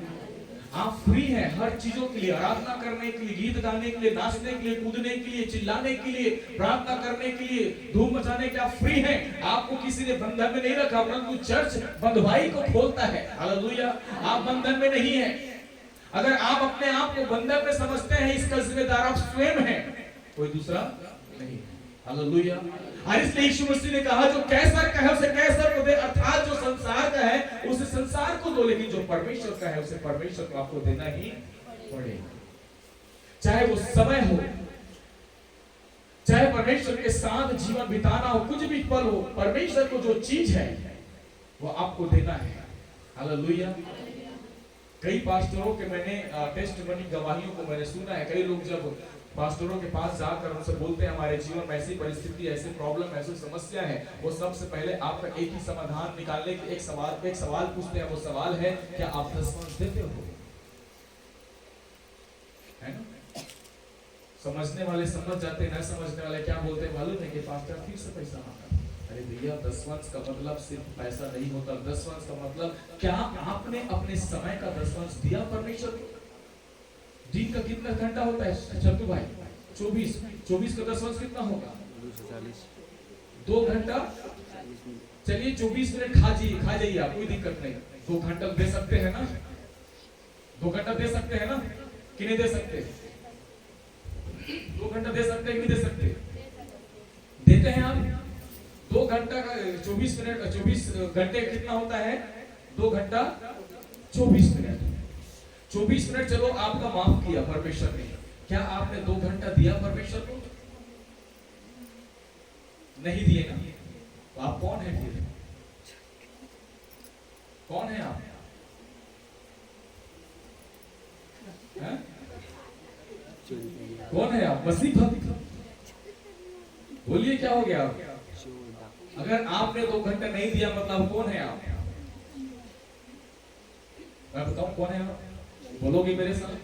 आप फ्री हैं हर चीजों के लिए, आराधना करने के लिए, गीत गाने के लिए, नाचने के लिए, कूदने के लिए, चिल्लाने के लिए, प्रार्थना करने के लिए, धूम मचाने के लिए आप फ्री हैं। आपको किसी ने बंधन में नहीं रखा, परंतु चर्च बंधुआई को खोलता है। हालेलुया। आप बंधन में नहीं है। अगर आप अपने आप को बंधन में समझते हैं, इसका जिम्मेदार आप स्वयं हैं, कोई दूसरा नहीं। हालेलुया। और इसलिए यीशु मसीह ने कहा जो कैसर का है उसे कैसर को दे, अर्थात जो संसार का है उसे संसार को दो, लेकिन जो परमेश्वर का है उसे परमेश्वर को आपको देना ही पड़ेगा। चाहे वो समय हो, चाहे परमेश्वर के साथ जीवन बिताना हो, कुछ भी पल हो, परमेश्वर को जो चीज है वो आपको देना है। हालेलुया। कई पास्टरों के मैंने टेस्टिमनी गवाहियों को मैंने सुना है। कई लोग जब पास्टरों के पास जाकर उनसे बोलते हैं हमारे जीवन में ऐसी परिस्थिति, ऐसी प्रॉब्लम, ऐसी समस्या है, वो सबसे पहले आपका एक ही समाधान निकालने के एक सवाल पूछते हैं। वो सवाल है क्या आप 10 देते हो? है ना? समझने वाले समझ जाते हैं, न समझने वाले क्या बोलते हैं मालूम है कि पास्टर फिर से पैसा मांगा। अरे भैया 10 का मतलब सिर्फ पैसा नहीं होता। 10 का मतलब क्या आपने अपने समय का 10 दिया परमेश्वर को? दिन का कितना घंटा होता है चंदू भाई? 24 का 10 कितना होगा? 2 घंटा। चलिए 24 मिनट खा जाइए आप, कोई दिक्कत नहीं। 2 घंटा दे सकते हैं ना? 2 घंटा दे सकते हैं ना कि नहीं दे सकते? 2 घंटा दे सकते हैं कि नहीं दे सकते? देते हैं आप? 2 घंटा का 24 मिनट, 24 घंटे कितना होता है? 2 घंटा 24 मिनट। 24 मिनट चलो आपका माफ किया परमेश्वर ने, क्या आपने 2 घंटा दिया परमेश्वर को? नहीं दिए ना? तो आप कौन है फिर? कौन है आप? है? कौन है आप? मसीह भक्त। बोलिए क्या हो गया आप? अगर आपने 2 घंटा नहीं दिया मतलब कौन है आप? मैं बताऊं कौन है आप? बोलोगे मेरे साथ?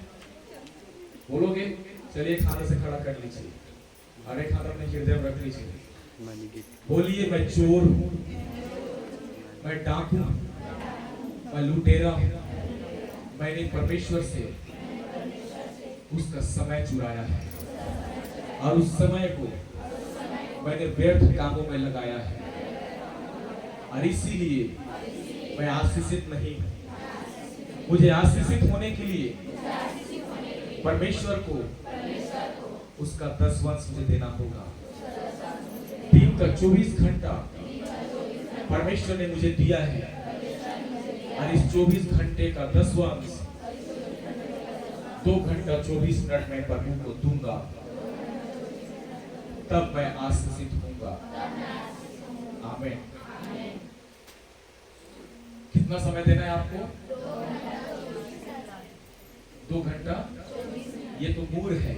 बोलोगे? चलिए खाने से खड़ा कर लीजिए, अरे खाना अपने हृदय में रख लीजिए। बोलिए मैं चोर हूं, मैं डाकू हूं, मैं लुटेरा हूं। मैंने परमेश्वर से उसका समय चुराया है और उस समय को मैंने व्यर्थ कामों में लगाया है, और इसीलिए मैं आशीषित नहीं। मुझे आशीषित होने के लिए परमेश्वर को उसका 10 मुझे देना होगा। दिन का 24 घंटा परमेश्वर ने मुझे दिया है, और इस 24 घंटे का 10 2 घंटा 24 मिनट में प्रभु को दूंगा, तब मैं आशीषित होऊंगा। आमीन। कितना समय देना है आपको? 2 घंटा। ये तो मूर है।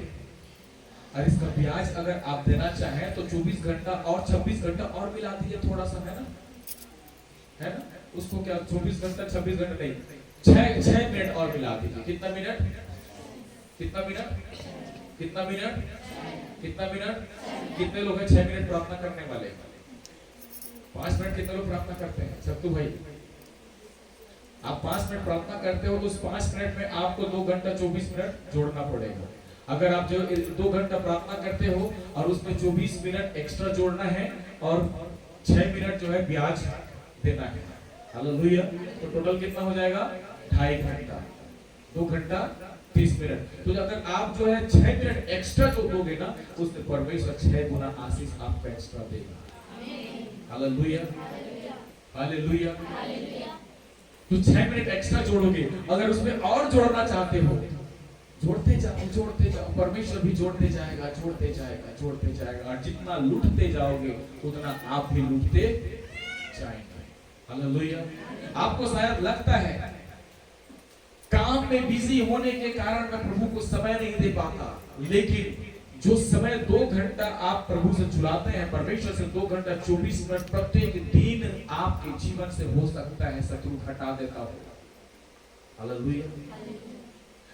और इसका ब्याज अगर आप देना चाहें तो 24 घंटा और 26 घंटा और मिला दीजिए थोड़ा सा, है ना? उसको क्या 24 घंटा 26 घंटा नहीं, 6 मिनट और मिला दीजिए। कितना मिनट, कितना मिनट, कितना मिनट, कितना मिनट? कितने लोग हैं 6 मिनट प्रार्थना करने वाले? 5 मिनट कितने लोग प्रार्थना करते हैं? सत्तू भाई, आप 5 मिनट प्रार्थना करते हो तो उस 5 मिनट में आपको 2 घंटा 24 मिनट जोड़ना पड़ेगा। अगर आप जो 2 घंटा प्रार्थना करते हो और उसमें 24 मिनट एक्स्ट्रा जोड़ना है और 6 मिनट जो है ब्याज देना है। हालेलुया। तो टोटल कितना हो जाएगा? 2.5 घंटा, 2 घंटा 30 मिनट। तो अगर आप जो है 6 मिनट एक्स्ट्रा जो दोगे ना, उसमें परमेश्वर 6 गुना आशीष आपको एक्स्ट्रा देगा। Hallelujah, hallelujah. तो 6 मिनट एक्स्ट्रा जोड़ोगे, अगर उसमें और जोड़ना चाहते हो, जोड़ते जाओ, जोड़ते जाओ, परमेश्वर भी जोड़ते जाएगा, जोड़ते जाएगा, जोड़ते जाएगा। और जितना लूटते जाओगे उतना आप भी लूटते जाएंगे। हालेलुया। आपको शायद लगता है काम में बिजी होने के कारण मैं प्रभु को समय नहीं दे पाता, लेकिन जो समय 2 घंटा आप प्रभु से जुड़ाते हैं, परमेश्वर से 2 घंटा 24 मिनट प्रत्येक दिन आपके जीवन से हो सकता है शत्रु हटा देता हो। हालेलुया।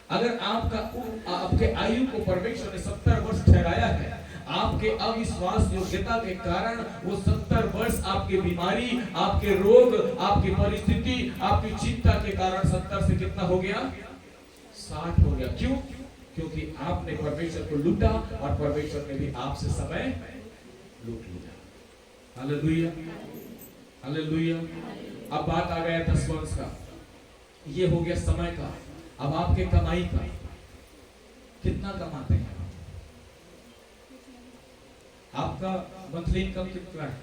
अगर आपके आयु को परमेश्वर ने 70 वर्ष ठहराया है, आपके अविश्वास योग्यता के कारण वो 70 वर्ष आपके बीमारी, आपके रोग, आपकी परिस्थिति, आपकी चिंता के कारण 70 से कितना हो गया? 60 हो गया। क्यों? क्योंकि आपने परमेश्वर को लूटा और परमेश्वर ने भी आपसे समय लूट लिया। Hallelujah, hallelujah. अब बात आ गया 10 वर्ष का, ये हो गया समय का। अब आपके कमाई का, कितना कमाते हैं आपका मंथली इनकम कितना है?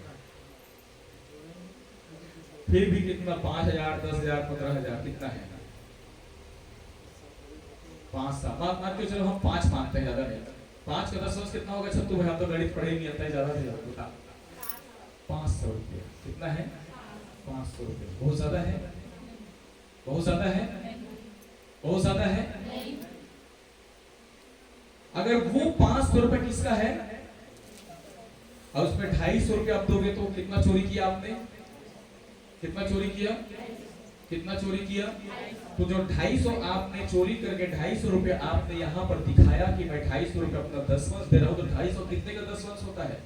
फिर भी कितना? 5,000, 10,000, 15,000 कितना है? 5 साल मान के चलो, हम 5 मानते हैं, ज्यादा नहीं। 5 का 10 वर्ष कितना होगा? छत्तू भाई आप तो गणित पढ़े नहीं आता है, ज्यादा से ज्यादा 500 रुपये। कितना है? 500 रुपये। बहुत ज्यादा है, बहुत ज्यादा है, बहुत ज्यादा है। अगर वो 500 रुपये किसका है और उसमें 250 रुपये आप दोगे तो कितना चोरी किया आपने? कितना चोरी किया? कितना चोरी किया? तो जो 250 आपने चोरी करके 250 रुपये आपने यहाँ पर दिखाया कि मैं 250 रुपये अपना 10 वर्ष दे रहा हूं, तो 250 कितने का 10 वर्ष होता है?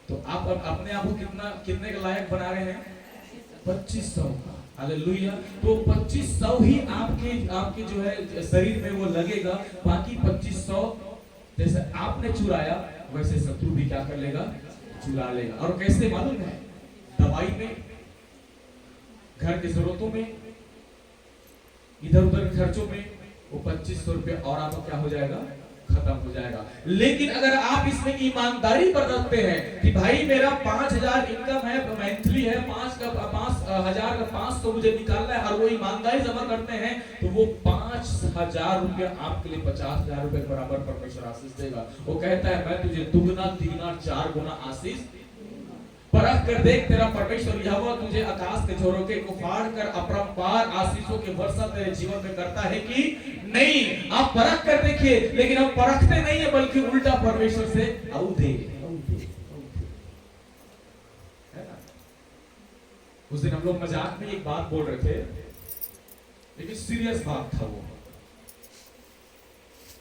तो आप अपने आप को कितने के लायक बना रहे हैं? 2500 का। हालेलुया। तो 2500 ही आपके जो है शरीर में वो लगेगा, बाकी 2500 जैसे आपने चुराया वैसे शत्रु भी क्या कर लेगा? चुरा लेगा। और कैसे मालूम है? दवाई में, घर की जरूरतों में, इधर उधर खर्चों में वो 2500 रुपये और आपका क्या हो जाएगा? खत्म हो जाएगा। लेकिन अगर आप इसमें ईमानदारी बरतते हैं कि भाई मेरा 5,000 इनकम है, मंथली है, 5,000 का 500 मुझे निकालना है, और वो ईमानदारी जमा करते हैं, तो वो 5,000 रुपया आपके लिए 50,000 रुपए के बराबर परमेश्वर आशीष देगा। वो कहता है मैं तुझे दुगना, तिगुना, 4 गुना आशीष। परख कर देख, तेरा परमेश्वर यहोवा तुझे आकाश के झरोखे को फाड़ कर अपरंपार आशीषों की वर्षा तेरे जीवन में करता है कि नहीं? आप परख कर देखिए, लेकिन हम परखते नहीं है, बल्कि उल्टा परमेश्वर से औधे। उस दिन हम लोग मजाक में एक बात बोल रहे थे, लेकिन सीरियस बात था वो।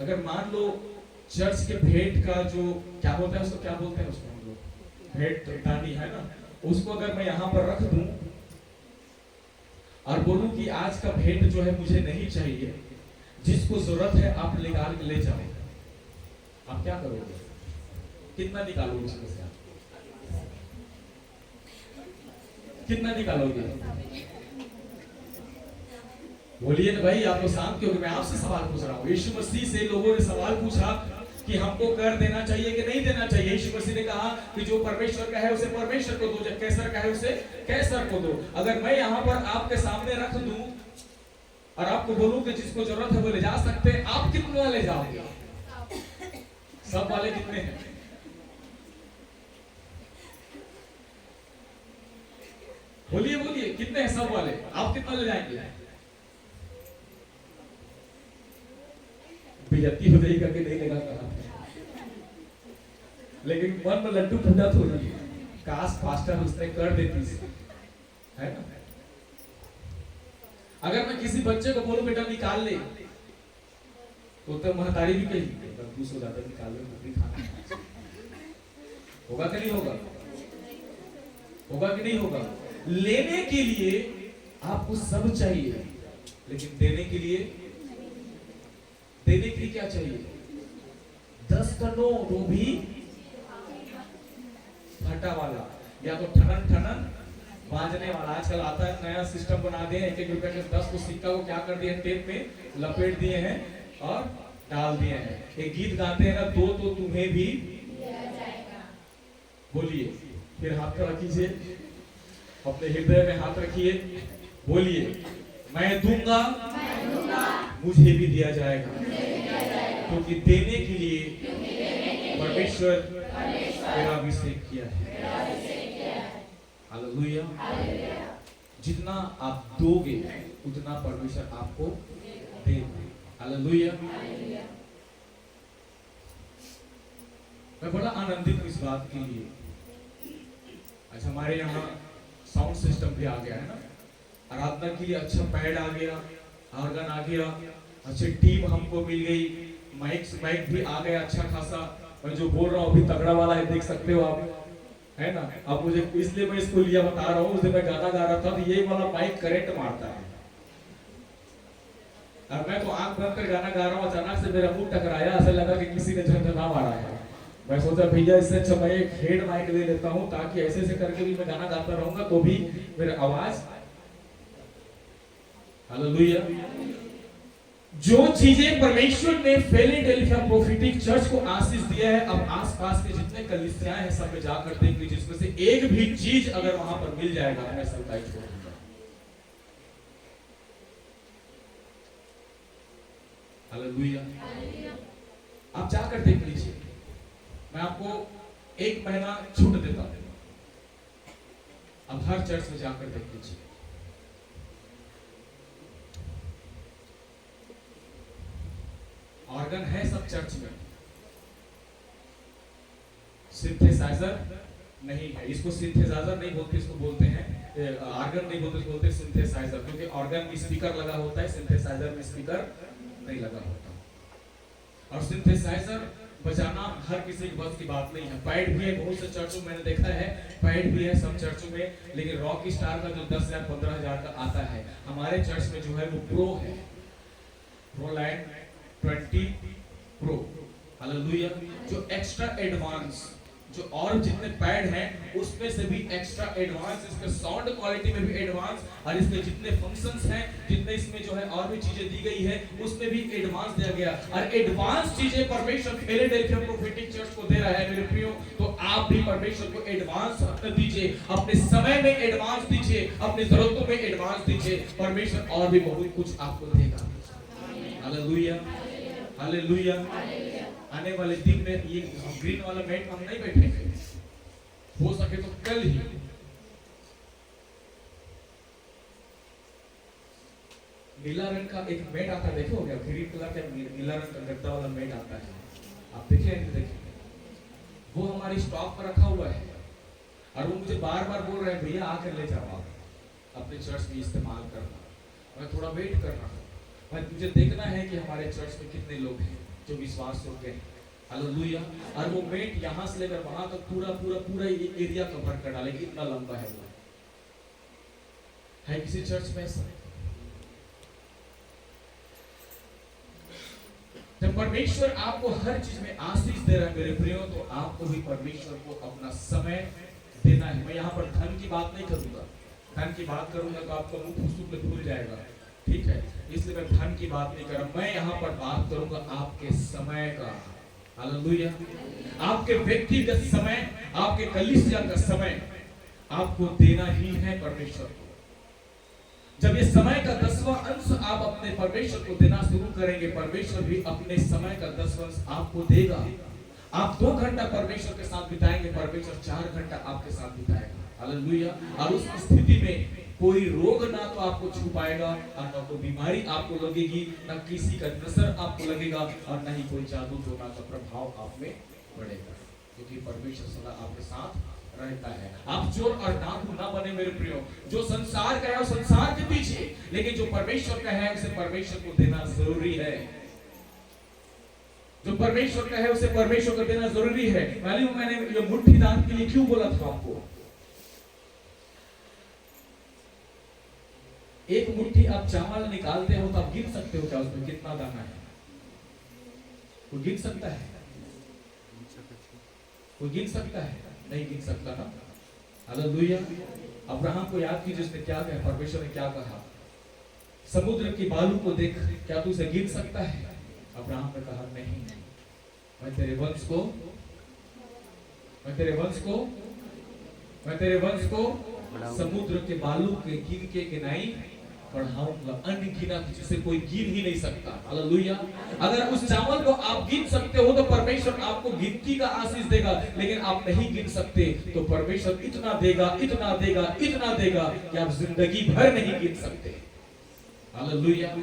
अगर मान लो चर्च के भेंट का जो क्या बोलते हैं उसको, क्या बोलते हैं उसको हम लोग, भेंट दानी है ना, उसको अगर मैं यहाँ पर रख दूं और बोलूं कि आज का भेंट जो है मुझे नहीं चाहिए, जिसको जरूरत है आप निकाल के ले जाओ, आप क्या करोगे? कितना निकालोगे उसमें से? कितना निकालोगे? बोलिए ना भाई, आप लोग शांत क्यों? मैं आपसे सवाल पूछ रहा हूँ। यीशु मसीह से लोगों ने सवाल पूछा कि हमको कर देना चाहिए कि नहीं देना चाहिए। यीशु मसीह ने कहा कि जो परमेश्वर का है उसे परमेश्वर को दो, जो कैसर का है उसे कैसर को दो। अगर मैं यहाँ पर आपके सामने रख दूं और आपको बोलूं कि जिसको जरूरत है वो ले जा सकते हैं, आप कितना ले जाओगे? सब वाले कितने हैं? बोलिए बोलिए, कितने हैं सब वाले? आप कितना ले जाएंगे? बेइज्जती हो जाएगी कि नहीं लगा कहा, लेकिन मन में लड्डू ठंडा तो नहीं, काश फास्टर उसने कर देती है ना। अगर मैं किसी बच्चे को बोलूं बेटा निकाल ले, तो महतारी भी कही खुश हो जाता, निकाल ले रोटी खाना, होगा कि नहीं होगा, होगा कि नहीं होगा। लेने के लिए आपको सब चाहिए, लेकिन देने के लिए क्या चाहिए? 10 का नोट, वो भी फटा वाला, या तो ठनन ठनन बाजने वाला। आजकल आता है नया सिस्टम बना दिए, 1-1 रुपए के 10 को सिक्का को क्या कर दिए, टेप में लपेट दिए हैं और डाल दिए हैं। एक गीत गाते हैं ना, दो तो तुम्हें भी बोलिए, फिर हाथ खड़ा कीजिए, अपने हृदय में हाथ रखिए, बोलिए मैं दूंगा मुझे भी दिया जाएगा, क्योंकि देने के लिए परमेश्वर मेरा अभिषेक किया है। हालेलुया। जितना आप दोगे उतना परमेश्वर आपको देगा। हालेलुया। मैं बड़ा आनंदित हूं इस बात के लिए। अच्छा, हमारे यहाँ साउंड सिस्टम भी आ गया है ना, आराधना के लिए अच्छा पैड आ गया, ऑर्गन आ गया, अच्छी टीम हमको मिल गई, माइक भी आ गया अच्छा खासा। मैं जो बोल रहा हूँ अभी तगड़ा वाला है, देख सकते हो आप, है ना। अब मुझे इसलिए मैं इसको लिया बता रहा हूँ, उस दिन मैं गाना गा रहा था तो ये वाला माइक करंट मारता है, और मैं तो आंख बंद कर गाना गा रहा हूँ, अचानक से मेरा मुंह टकराया, ऐसा लगा कि किसी ने झंझना मारा है। मैं सोचा भैया इससे अच्छा मैं एक हेड माइक ले लेता हूँ, ताकि ऐसे ऐसे करके भी मैं गाना गाता रहूंगा तो भी मेरा आवाज। हालेलुया। जो चीजें परमेश्वर ने फिलाडेल्फिया प्रोफेटिक चर्च को आशीष दिया है, अब आसपास के जितने कलीसियाएं हैं सब में जाकर देख लीजिए, जिसमें से एक भी चीज अगर वहां पर मिल जाएगा तो मैं सरकारी छोड़ दूंगा। हालेलुया। आप जाकर देख लीजिए, मैं आपको 1 महीना छूट देता हूं, अब हर चर्च में जाकर देख लीजिए। ऑर्गन है सब चर्च में, सिंथेसाइजर नहीं है, इसको सिंथेसाइजर नहीं बोलते, इसको बोलते हैं ऑर्गन नहीं बोलते, बोलते सिंथेसाइजर, क्योंकि ऑर्गन में स्पीकर लगा होता है, सिंथेसाइजर में स्पीकर नहीं लगा होता। और सिंथेसाइजर बजाना हर किसी के बस की बात नहीं है। पैड भी है, बहुत से चर्चों में मैंने देखा है पैड भी है सब चर्चों में, लेकिन रॉक स्टार का जो 10,000 15,000 का आता है, हमारे चर्च में जो है वो प्रो है, प्रोलैंड 20 प्रो। हालेलुया। जो एक्स्ट्रा एडवांस, जो और जितने पैड हैं उसमें से भी एक्स्ट्रा एडवांस, इसके साउंड क्वालिटी में भी एडवांस, और इसके जितने फंक्शंस हैं, जितने इसमें जो है और भी चीजें दी गई है उसमें भी एडवांस दिया गया। और एडवांस चीजें परमेश्वर फिलाडेल्फिया प्रोफेटिक चर्च को दे रहा है मेरे प्रियो, तो आप भी परमेश्वर को एडवांस दीजिए, अपने समय में एडवांस दीजिए, अपनी जरूरतों में एडवांस दीजिए, परमेश्वर और भी बहुत कुछ आपको देगा। हालेलुया। हालेलुया। आने वाले दिन में ये ग्रीन वाला मैट हम नहीं बैठेंगे, हो सके तो कल ही नीला रंग का एक मैट आता है, देखो क्या ग्रीन कलर का नीला रंग का गद्दा वाला मैट आता है, आप देखिए वो हमारी स्टॉक पर रखा हुआ है, और वो मुझे बार बार बोल रहे हैं भैया आकर ले जाओ, आप अपने चर्च में इस्तेमाल करना। मैं थोड़ा वेट कर रहा हूँ, पर मुझे देखना है कि हमारे चर्च में कितने लोग हैं जो विश्वास योग्य हैं। हालेलुया। और वो मेट यहाँ से लेकर वहां तक पूरा पूरा पूरा एरिया कवर कर डालेगी, इतना लंबा है वो। है किसी चर्च में ऐसा? जब परमेश्वर आपको हर चीज में आशीष दे रहा है मेरे प्रियो, तो आपको भी परमेश्वर को अपना समय देना है। मैं यहाँ पर धन की बात नहीं करूंगा, धन की बात करूंगा तो आपका मुंह फुसुक में खुल जाएगा, ठीक है, इसलिए मैं धन की बात नहीं कर रहा। मैं यहाँ पर बात करूंगा आपके समय का। हालेलुया। आपके व्यक्तिगत समय, आपके कलीसिया का समय आपको देना ही है परमेश्वर को। जब ये समय का 10वां अंश आप अपने परमेश्वर को देना शुरू करेंगे, परमेश्वर भी अपने समय का 10वां अंश आपको देगा। आप 2 घंटा परमेश्वर के साथ बिताएंगे, परमेश्वर 4 घंटा आपके साथ बिताएगा। हालेलुया। और उस स्थिति में कोई रोग ना तो आपको छू पाएगा, और ना कोई बीमारी आपको लगेगी, ना किसी का नजर आपको लगेगा, और ना ही कोई जादू टोना का प्रभाव आप में पड़ेगा, क्योंकि परमेश्वर सदा आपके साथ रहता है। आप चोर और डाकू ना बने मेरे प्रियो। जो संसार का है वो संसार के पीछे, लेकिन जो परमेश्वर का है उसे परमेश्वर को देना जरूरी है। जो परमेश्वर का है उसे परमेश्वर को देना जरूरी है। मालूम मैंने ये मुट्ठी दान के लिए क्यों बोला था आपको? एक मुट्ठी आप चावल निकालते हो तो आप गिन सकते हो क्या उसमें कितना दाना है? कोई गिन सकता है? कोई गिन सकता है? नहीं गिन सकता ना। हालेलुया। अब्राहम को याद कीजिए उसने क्या कहा, परमेश्वर ने क्या कहा, समुद्र की बालू को देख, क्या तू उसे गिन सकता है? अब्राहम ने कहा नहीं, मैं तेरे वंश को समुद्र के बालू के गिन के गिनाई बढ़ाऊंगा, अनगिनत जिसे कोई गिन ही नहीं सकता। हालेलुया। अगर उस चावल को आप गिन सकते हो तो परमेश्वर आपको गिनती का आशीष देगा, लेकिन आप नहीं गिन सकते तो परमेश्वर इतना देगा, इतना देगा, इतना देगा कि आप जिंदगी भर नहीं गिन सकते। हालेलुया।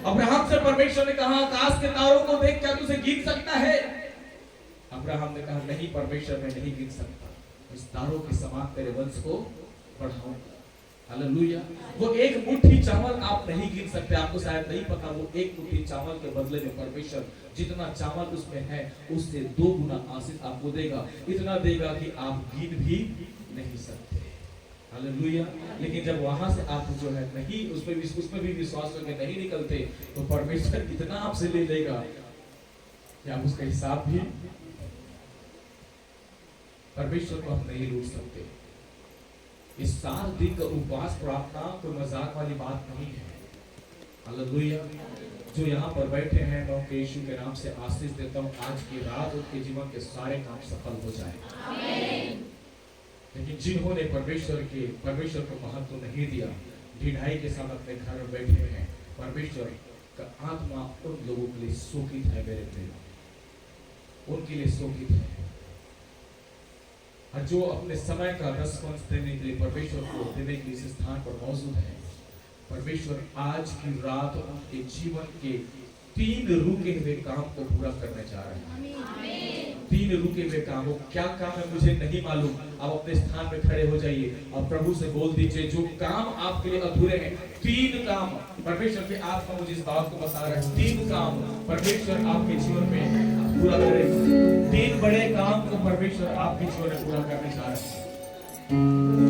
अब्राहम से परमेश्वर ने कहा आकाश के तारों को देख, क्या तुझे गिन सकता है? अब्राहम ने कहा नहीं परमेश्वर, मैं नहीं गिन सकता, इस तारों के समान तेरे वंश को बढ़ाऊंगा। हालेलुया। वो एक मुट्ठी चावल आप नहीं गिन सकते, आपको शायद नहीं पता, वो एक मुट्ठी चावल के बदले में परमेश्वर जितना चावल उसमें है उससे 2 गुना आशीष आपको देगा, इतना देगा कि आप गिन भी नहीं सकते। हालेलुया। लेकिन जब वहां से आप जो है नहीं उसमें भी विश्वास करके नहीं निकलते तो परमेश्वर इतना आपसे ले लेगा कि आप उसका हिसाब भी, परमेश्वर को हम नहीं रोक सकते। इस 7 दिन का उपवास प्रार्थना कोई मजाक वाली बात नहीं है। हालेलुया। जो यहाँ पर बैठे हैं मैं उनके यीशु के नाम से आशीष देता हूँ, आज की रात उनके जीवन के सारे काम सफल हो जाए। आमीन। लेकिन जिन्होंने परमेश्वर को महत्व नहीं दिया, ढिठाई के साथ अपने घर में बैठे हैं, परमेश्वर का आत्मा उन लोगों के लिए शोकित है मेरे प्रिय, उनके लिए शोकित है। और जो अपने समय का रेस्पॉन्स देने के लिए परमेश्वर को देने के इस स्थान पर मौजूद है, परमेश्वर आज की रात उनके जीवन के 3 रुके हुए काम को पूरा करने जा रहे हैं। 3 रुके हुए काम, वो क्या काम है मुझे नहीं मालूम। आप अपने स्थान पे खड़े हो जाइए और प्रभु से बोल दीजिए जो काम आपके लिए अधूरे हैं, 3 काम परमेश्वर की आत्मा मुझे इस बात को बता रहा है, 3 काम परमेश्वर आपके जीवन में पूरा करेगा। 3 बड़े काम को परमेश्वर आपके जीवन में पूरा करने जा रहा है।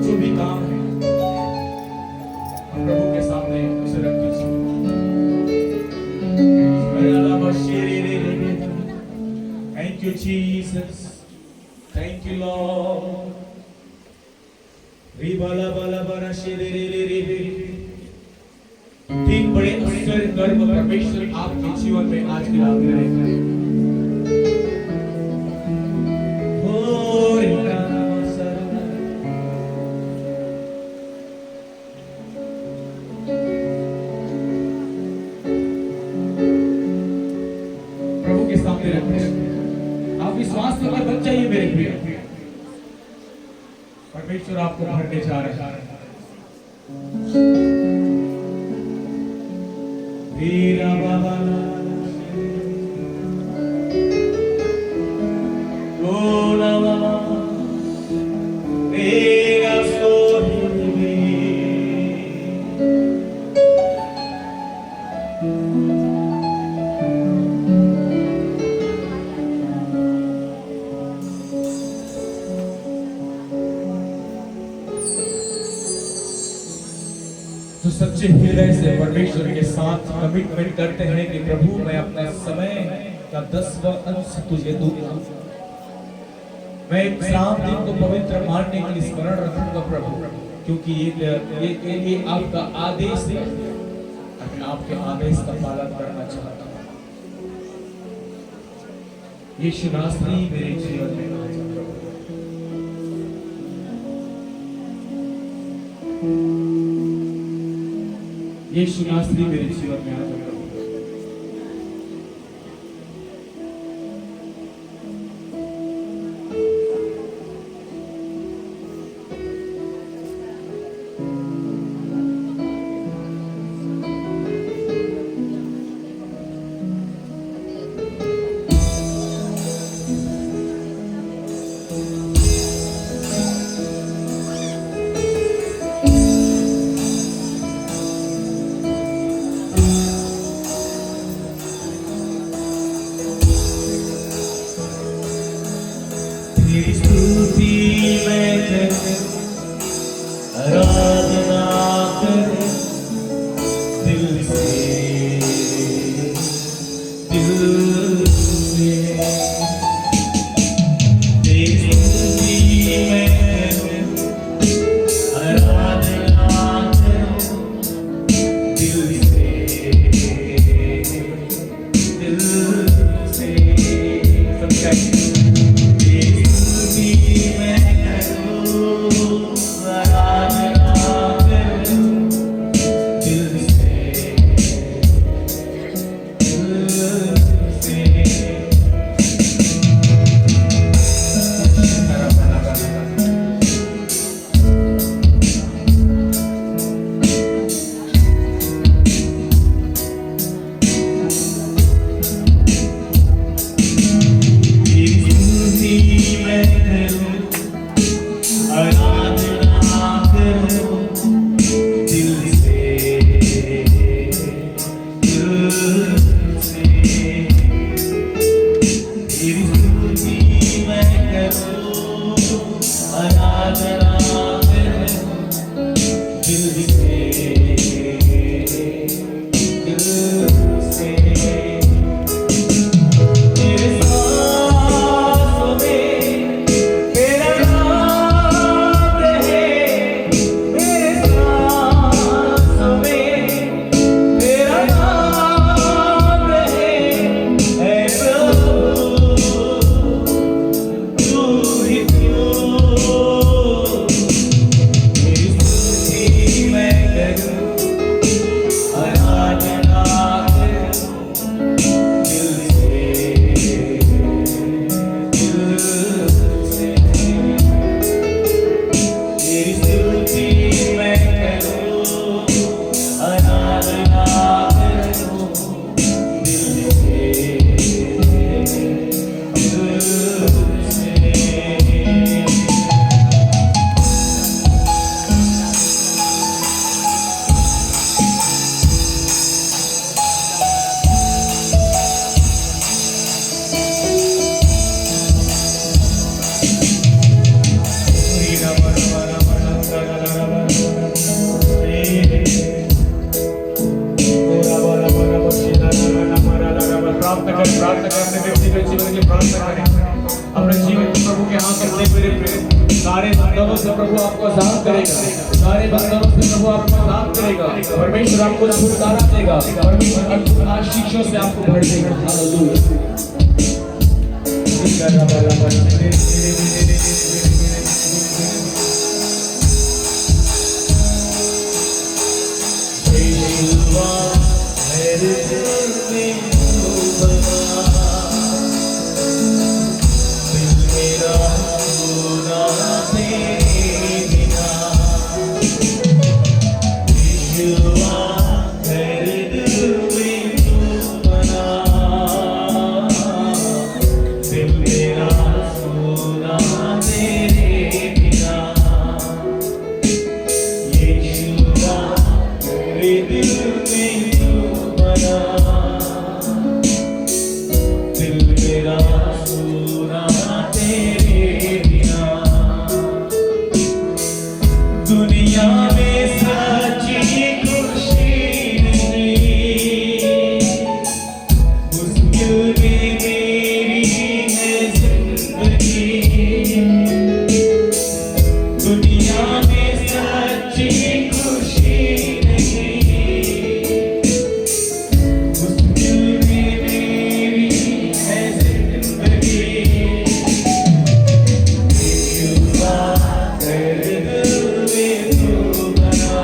जो भी काम है प्रभु के सामने उसे रख दीजिए। Thank you Jesus, thank you Lord. रिबाला बाला बारा शेरे रे रे रे रे। 3 बड़े आश्चर्य कर्म परमेश्वर आपके जीवन में आज की रात करेगा। विश्वास से बच जाइए मेरे प्रिय, परमेश्वर आपको भरने जा रहा है। वीरा बाबा रोला बाबा तेरा जो सच्चे हृदय से परमेश्वर के साथ कमिटमेंट करते हैं कि प्रभु मैं अपना समय का 10वां अंश तुझे दूंगा, मैं विश्राम दिन को पवित्र मानने के लिए स्मरण रखूंगा प्रभु, क्योंकि ये आपका आदेश है, मैं आपके आदेश का पालन करना चाहता हूँ। यीशु नासरी मेरे जीवन में आ जा प्रभु। यीशु नासरी मेरे जीवन में आ जा प्रभु। आराधना करें दिल से, दिल से। तेरी स्तुति मैं करूं, आराधना करूं दिल से, दिल से। समझाइए। तेरी स्तुति मैं करूं, आराधना करूं दिल से, दिल से। तेरी स्तुति मैं करूं, आराधना करूं दिल से, दिल से। तेरी स्तुति मैं करूं, आराधना करूं दिल से, दिल से। तेरे सांसों में तेरा नाम रहे, मेरे सांसों में तेरा नाम रहे, ऐ प्रभु तू ही तू। तेरी स्तुति मैं करूं, आराधना करूं दिल से, दिल से। तेरी स्तुति मैं करूं, आराधना करूं दिल से, दिल से। प्रार्थना करें, प्रार्थना करें, अपने व्यक्तिगत जीवन के लिए प्रार्थना करें। अपने जीवन को प्रभु के हाथ में दे मेरे प्रिय। सारे बंधनों से प्रभु आपको आजाद करेगा, सारे बंधनों से प्रभु आपको आजाद करेगा। परमेश्वर आपको छुटकारा देगा, परमेश्वर अद्भुत आशीषों से आपको भर देगा। हालेलुया। यीशुआ मेरे दिल में तू बना, दिल मेरा पूरा तेरे बिना। यीशुआ मेरे दिल में तू बना, दिल मेरा पूरा तेरे बिना। यीशुआ मेरे दिल में तू बना, दिल मेरा पूरा तेरे बिना। दुनिया में सच्ची खुशी नहीं, मुश्किल में मेरी है जिंदगी। दुनिया में सच्ची खुशी नहीं, मुश्किल में मेरी है जिंदगी। यीशुआ तेरे दिल में तू बना,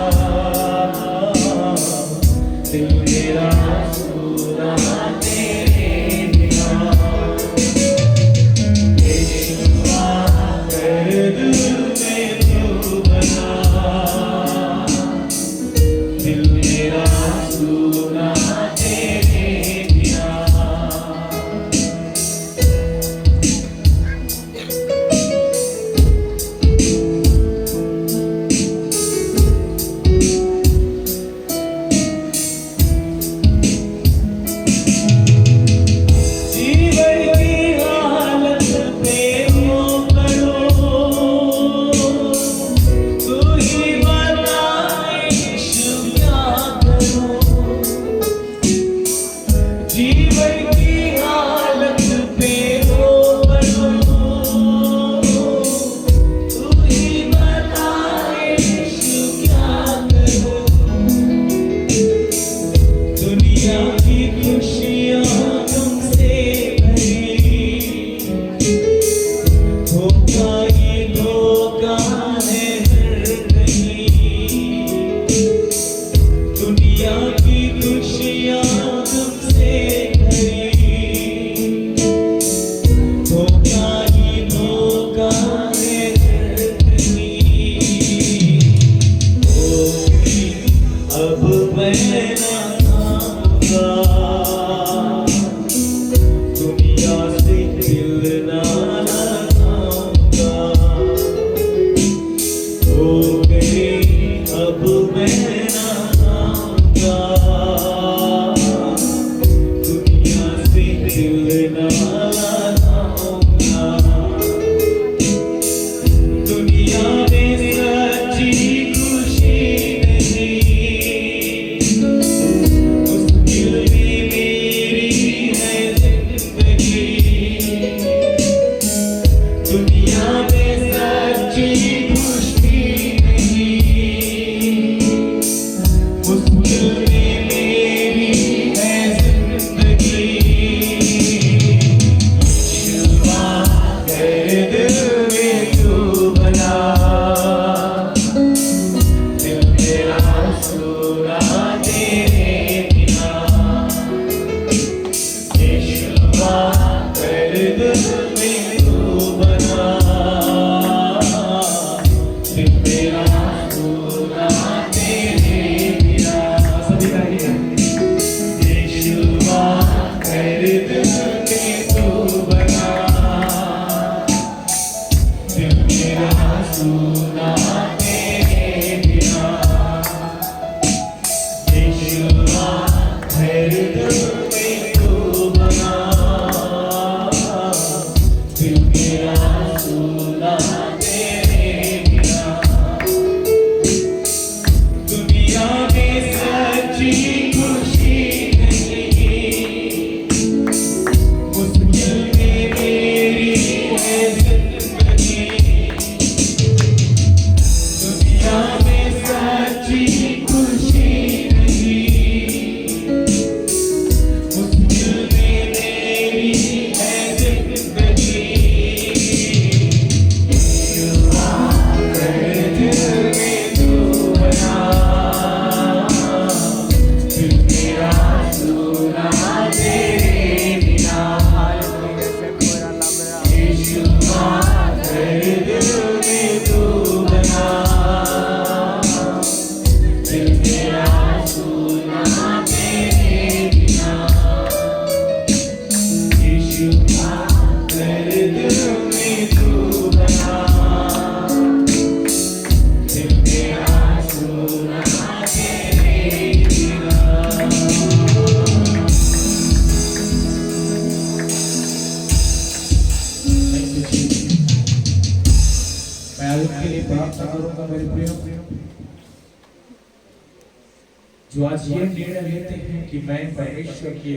जो आज ये निर्णय लेते हैं कि मैं परमेश्वर के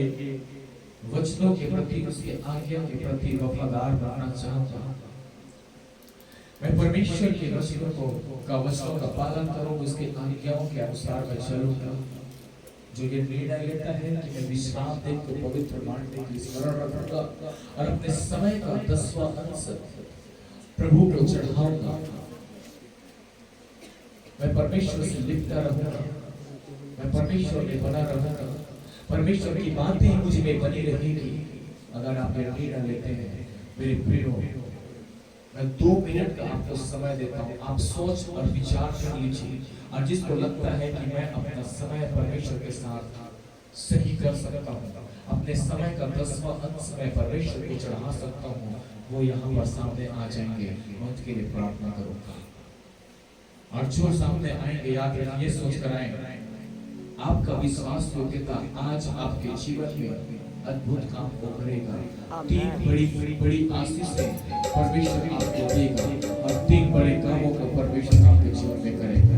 वचनों के प्रति, उसके आज्ञा के प्रति वफादार बनना चाहता हूँ, मैं परमेश्वर के वचनों का पालन करूँ, उसके आज्ञाओं के अनुसार मैं चलूंगा। जो ये निर्णय लेता है कि मैं विश्राम दिन को पवित्र मानने की स्मरण रखूंगा और अपने समय का 10वां अंश प्रभु को चढ़ाऊंगा, मैं परमेश्वर से लिपटा रहूंगा, मैं परमेश्वर में बना रहूंगा, परमेश्वर की बातें मुझ में बनी रहेगी। अगर आप ये निर्णय लेते हैं मेरे प्रियो, मैं 2 मिनट का आपको समय देता हूँ, आप सोच और विचार कर लीजिए। और जिसको लगता है कि मैं अपना समय परमेश्वर के साथ सही कर सकता हूँ, अपने समय का 10वां अंश मैं परमेश्वर को चढ़ा सकता हूँ, वो यहाँ पर सामने आ जाएंगे। मैं उनके लिए प्रार्थना करूंगा। और जो सामने आएंगे, याद ये सोच कर आए, आपका विश्वास योग्यता आज आपके जीवन में अद्भुत काम को करेगा। 3 बड़ी आशीषें परमेश्वर आपको देगा और 3 बड़े कामों को परमेश्वर आपके जीवन में करेगा।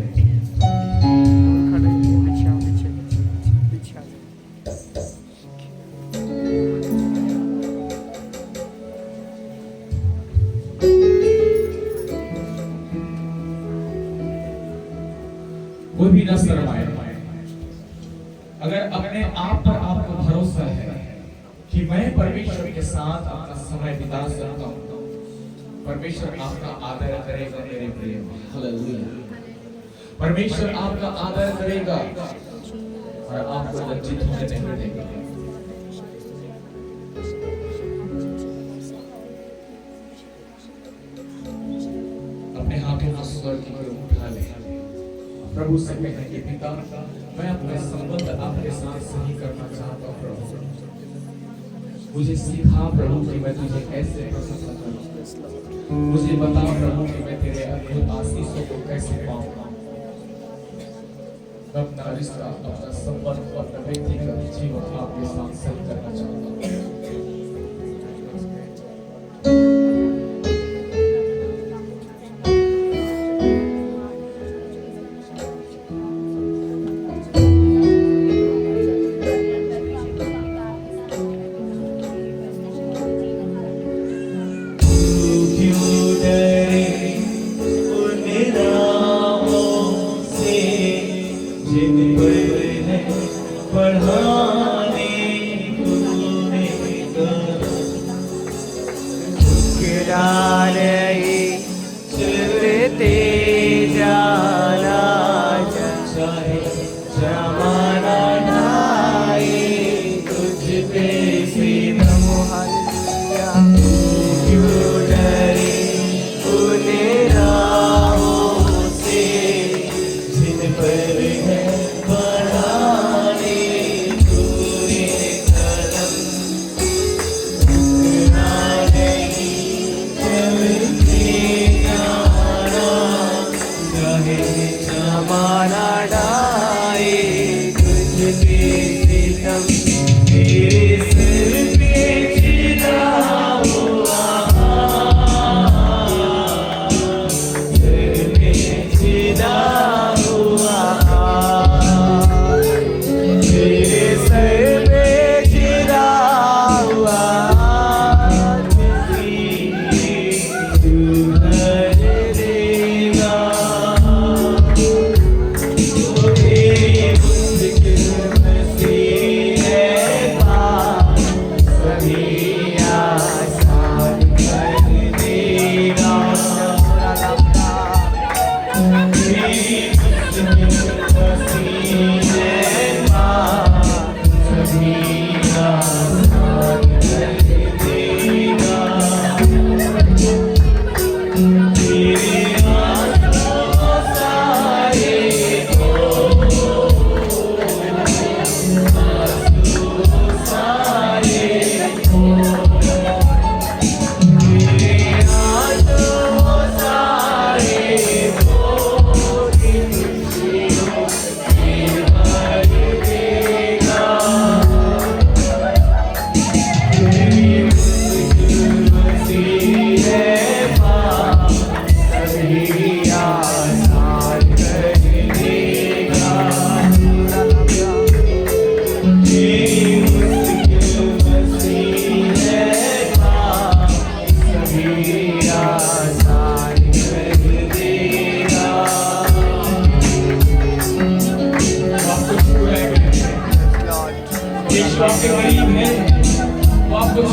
कोई भी न शर्माए। अगर अपने आप पर आपको भरोसा है कि मैं परमेश्वर के साथ अपना समय बिता सकता हूँ, परमेश्वर आपका आदर करेगा मेरे प्रिय। हालेलुया। परमेश्वर आपका आदर करेगा और आपको लज्जित होने नहीं देगा। अपने हाथों को स्वर्ग की ओर उठा ले, प्रभु से कहें कि पिता, मैं अपने संबंध आपके साथ सही करना चाहता हूँ। प्रभु मुझे सिखा प्रभु कि मैं तुझे कैसे प्रसन्न करूं, मुझे बता प्रभु कि मैं तेरे अद्भुत आशीषों को कैसे पाऊंगा। मैं अपना रिश्ता, अपना संबंध, अपना व्यक्तिगत जीवन आपके साथ सही करना चाहता हूँ।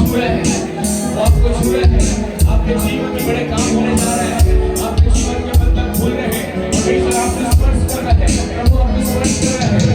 छू रहे हैं, वो आपको छू रहे हैं। आपके जीवन में बड़े काम होने जा रहे हैं, आपके जीवन के बंधन खुल रहे हैं, परमेश्वर आपसे स्पर्श कर रहे हैं, प्रभु आपसे स्पर्श कर रहे हैं।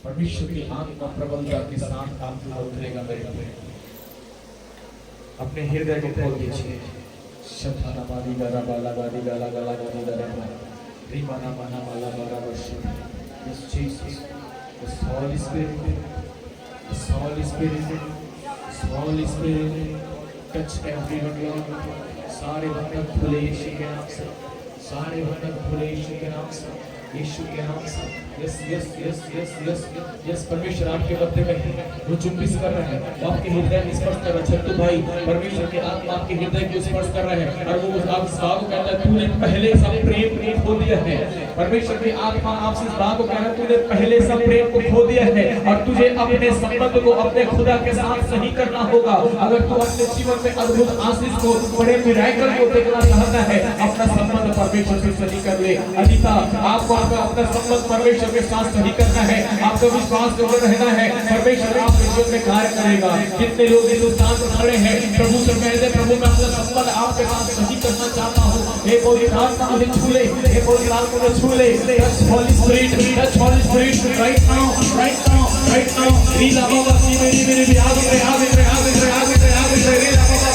परमेश्वर की आत्मा प्रबलता के साथ काम उतरेगा मेरे पे। अपने हृदय को खोल दीजिए। शब्दाना बाली गाला बाला बाली गाला गाला गाली गाला रीमाना माना माला माला worship. Yes Jesus, this Holy Spirit, this Holy Spirit, this Holy Spirit, touch everyone Lord। सारे बंधन खुले यीशु के नाम से, सारे बंधन खुले यीशु के नाम से, यीशु के नाम से। Yes yes yes yes yes yes परमेश्वर आपके मध्य में वो चुंबित कर रहे हैं, वो आपके हृदय में स्पर्श कर रहे हैं। छत्तू भाई परमेश्वर के आत्मा आपके हृदय को स्पर्श कर रहे हैं और वो उस बात को कहता है तूने पहले सब प्रेम को खो दिया है। परमेश्वर की आत्मा आपसे इस बात को कह रहा है तूने पहले सब प्रेम को खो दिया है और तुझे अपने संबंध को अपने खुदा के साथ सही करना होगा। अगर तू अपने जीवन में अद्भुत आशीष को, बड़े मिराकल को देखना चाहता है, अपना संबंध परमेश्वर से सही कर ले। अनीता, आपको अपना संबंध परमेश्वर के साथ सही करना है, आपको विश्वास में रहना है, परमेश्वर आपके जीवन में कार्य करेगा। कितने लोग हिंदुस्तान में खड़े हैं, प्रभु से कहते प्रभु मैं अपना संबंध आपके साथ सही करना चाहता हूँ, हे पवित्र आत्मा मुझे छू ले, हे पवित्र आत्मा मुझे छू ले। Touch Holy Spirit, touch Holy Spirit right now, right now, right now. रीला बाबा की मेरी मेरी भी आगे रे आगे रे आगे रे आगे रे आगे रे रीला बाबा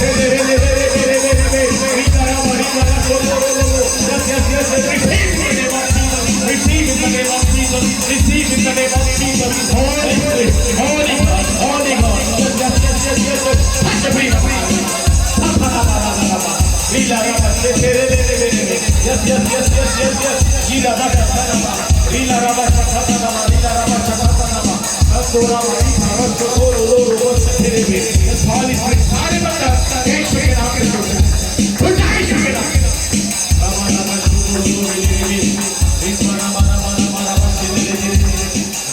रे रे रे रे रे रे रे रे रीला बाबा रीला बाबा yes yes yes receive in the name of Jesus, receive in the name of Jesus, Holy Spirit, Holy God, Holy God, yes, yes, yes, yes, yes, yes, touch every one. Lila Rabba, yes, yes, yes, yes, yes, yes, Lila Rabba, Lila Rabba, Lila Rabba, Asura Mari, Asura Loro, yes, Holy Spirit, सारे बंदा, एक second आपके सामने, उठाइए second,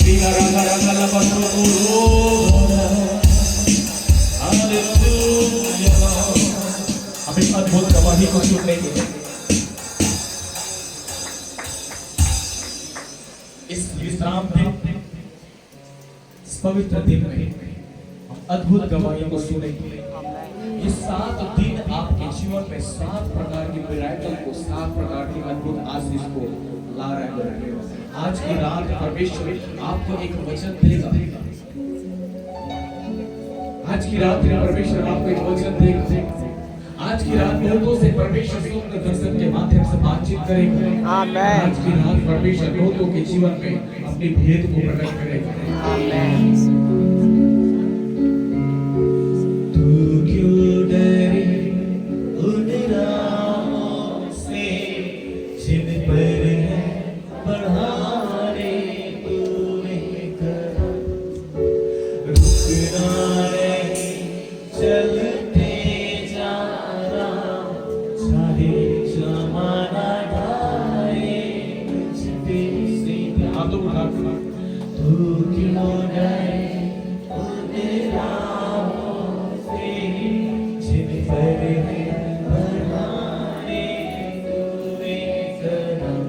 Rila Ranga Ranga Lava Suru विश्राम दिन, इस पवित्र दिन में हम अद्भुत गवाही को सुनेंगे। ये 7 दिन आपके जीवन में 7 प्रकार की मिराकल को, 7 प्रकार की अद्भुत आशीष को ला रहा है। आज की रात परमेश्वर आपको एक वचन देगा। आज की रात में परमेश्वर आपको एक वचन देगा। आज की रात बहुतों से परमेश्वर स्वप्न दर्शन के माध्यम से बातचीत करेगा। आमेन। आज की रात परमेश्वर बहुतों के जीवन में अपनी भेद को प्रकट करेगा। आमेन। तू क्यों डरे उन राहों से जिन पर है बढ़ाने तूने कदम, रुकना नहीं चलते जाना, चाहे जमाना ढाए मुझपे से। हाथ उठा तू क्यों डरे उन राहों से जिन पर है बढ़ाने तूने कदम,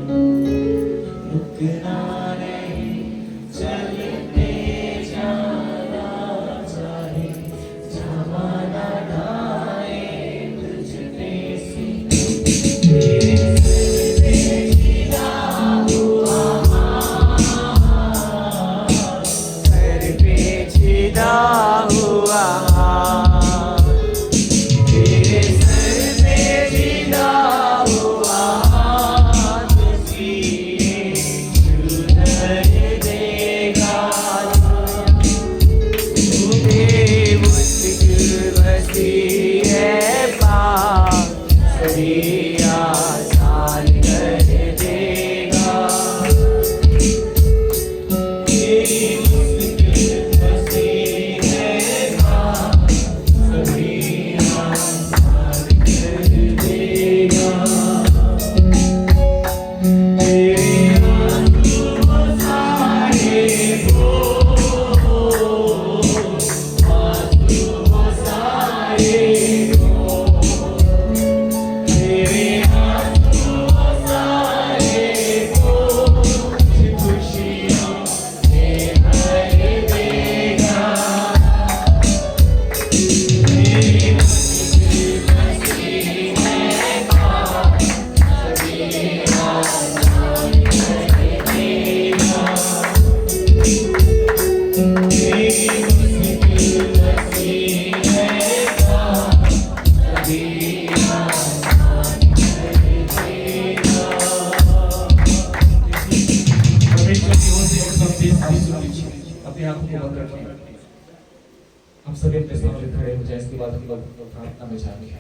रुकना नहीं चलते जाना, चाहे जमाना ढाए तुझपे से। तेरे सर पे गिरा हुआ सर पे छिदा हुआ हाथ, तेरे सर पे गिरा हुआ हाथ सीए सुधर देगा। तुम्हें मुश्किल बसी है पार, सभी आसान कर देगा। तेरी मुश्किल बसी है पार, सभी आसान कर देगा। तेरे आंसू सारे हो, आंसू सारे हो, तेरे आंसू सारे हो, खुशियों से भर देगा। तेरी मुश्किल बसी है पार, सभी आसान कर देगा। तेरी मुश्किल बसी है पार, सभी आसान कर देगा। परमेश्वर की ओर से एक संदेश आप सुन लीजिए। अपनी आंखों को बंद रखिए। हम सभी अपने सामने खड़े हो जाए। इसके बाद हम लोग प्रार्थना में जाएंगे।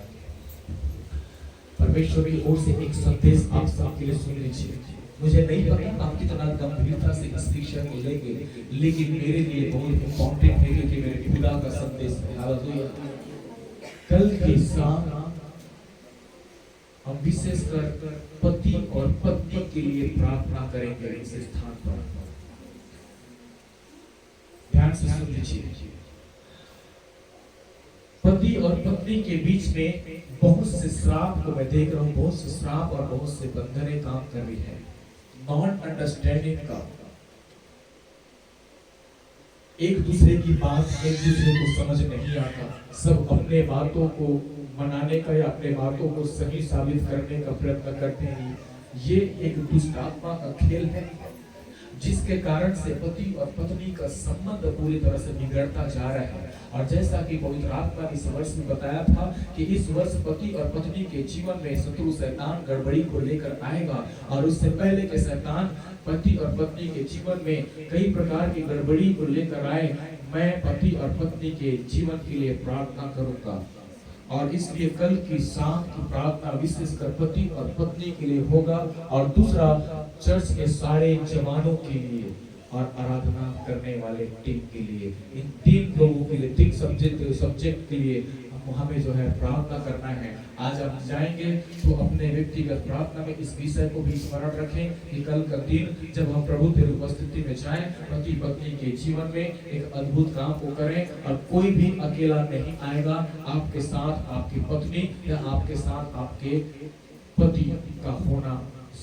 परमेश्वर की ओर से एक संदेश आप सबके लिए सुन लीजिए। मुझे नहीं पता आप कितना गंभीरता से इस विषय को लेंगे, लेकिन मेरे लिए बहुत इम्पोर्टेंट है क्योंकि मेरे खुदा का संदेश है। हालेलुया। कल के शाम हम विशेषकर पति और पत्नी के लिए प्रार्थना करेंगे। इस स्थान पर ध्यान से सुन लीजिए। पति और पत्नी के बीच में बहुत से श्राप को मैं देख रहा हूं। बहुत से श्राप और बहुत से बंधनें काम कर रही है। नॉट अंडरस्टैंडिंग का, एक दूसरे की बात एक दूसरे को समझ नहीं आता। सब अपने बातों को मनाने का या अपने बातों को सही साबित करने का प्रयत्न करते हैं। ये एक दुष्ट आत्मा का खेल है, जिसके कारण से पति और पत्नी का संबंध पूरी तरह से बिगड़ता जा रहा है। और जैसा कि पवित्र आत्मा इस वर्ष में बताया था कि इस वर्ष पति और पत्नी के जीवन में शत्रु शैतान गड़बड़ी को लेकर आएगा, और उससे पहले के शैतान पति और पत्नी के जीवन में कई प्रकार की गड़बड़ी को लेकर आए, मैं पति और पत्नी के जीवन के लिए प्रार्थना करूंगा। और इसलिए कल की शाम की प्रार्थना विशेषकर पति और पत्नी के लिए होगा, और दूसरा चर्च के सारे जवानों के लिए और आराधना करने वाले टीम के लिए। इन 3 लोगों के लिए, 3 सब्जेक्ट के लिए हमें जो है प्रार्थना करना है। आज आप जाएंगे तो अपने व्यक्तिगत प्रार्थना में इस विषय को भी स्मरण रखें कि कल का दिन जब हम प्रभु की उपस्थिति में जाएं, पति पत्नी के जीवन में एक अद्भुत काम को करें, और कोई भी अकेला नहीं आएगा। आपके साथ आपकी पत्नी या आपके साथ आपके पति का होना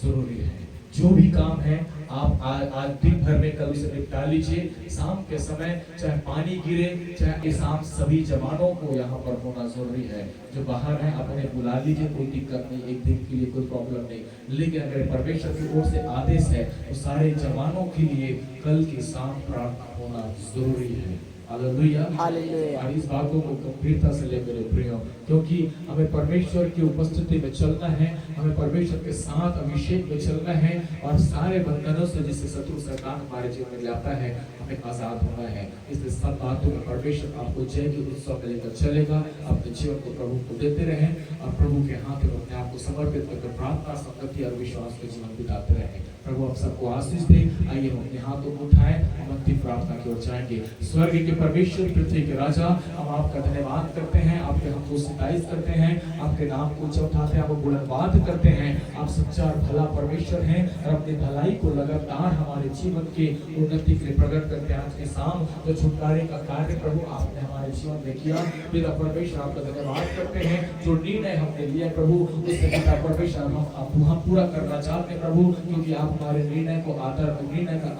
जरूरी है। जो भी काम है आप आज दिन भर में कल उसे निपटा लीजिए। शाम के समय चाहे पानी गिरे चाहे शाम, सभी जवानों को यहाँ पर होना जरूरी है। जो बाहर है आप उन्हें बुला लीजिए, कोई दिक्कत नहीं, एक दिन के लिए कोई प्रॉब्लम नहीं। लेकिन अगर परमेश्वर की ओर से आदेश है तो सारे जवानों के लिए कल की शाम प्रार्थना होना जरूरी है। हालेलुया। हालेलुया। और इस बातों को गंभीरता से ले मेरे प्रियो, क्योंकि हमें परमेश्वर की उपस्थिति में चलना है, हमें परमेश्वर के साथ अभिषेक में चलना है और सारे बंधनों से जिससे शत्रु शैतान हमारे जीवन में लाता है हमें आजाद होना है। इसलिए सब बातों में परमेश्वर आपको जय की उत्सव में लेकर चलेगा। अपने जीवन को प्रभु को देते रहें और प्रभु के हाथ में अपने आप को समर्पित करके प्रार्थना, संगति और विश्वास के जीवन बिताते रहें। प्रभु आप सबको आशीष दे। आइए हम अपने हाथों को उठाएं, हम अंतिम प्रार्थना की ओर जाएंगे। स्वर्ग के परमेश्वर, पृथ्वी के राजा, हम आपका धन्यवाद करते हैं, आपके हमको सिताइश करते हैं, आपके नाम को ऊंचा उठाते हैं, आपको बुलंदबात करते हैं। आप सच्चा और भला परमेश्वर हैं और अपनी भलाई को लगातार हमारे जीवन के उन्नति के लिए प्रकट करते हैं। आज के शाम जो छुटकारे का कार्य प्रभु आपने हमारे जीवन में किया, पिता परमेश्वर आपका धन्यवाद करते हैं। जो निर्णय हमने लिया प्रभु उससे पिता परमेश्वर हम पूरा करना चाहते हैं प्रभु, क्योंकि आप हमारे निर्णय का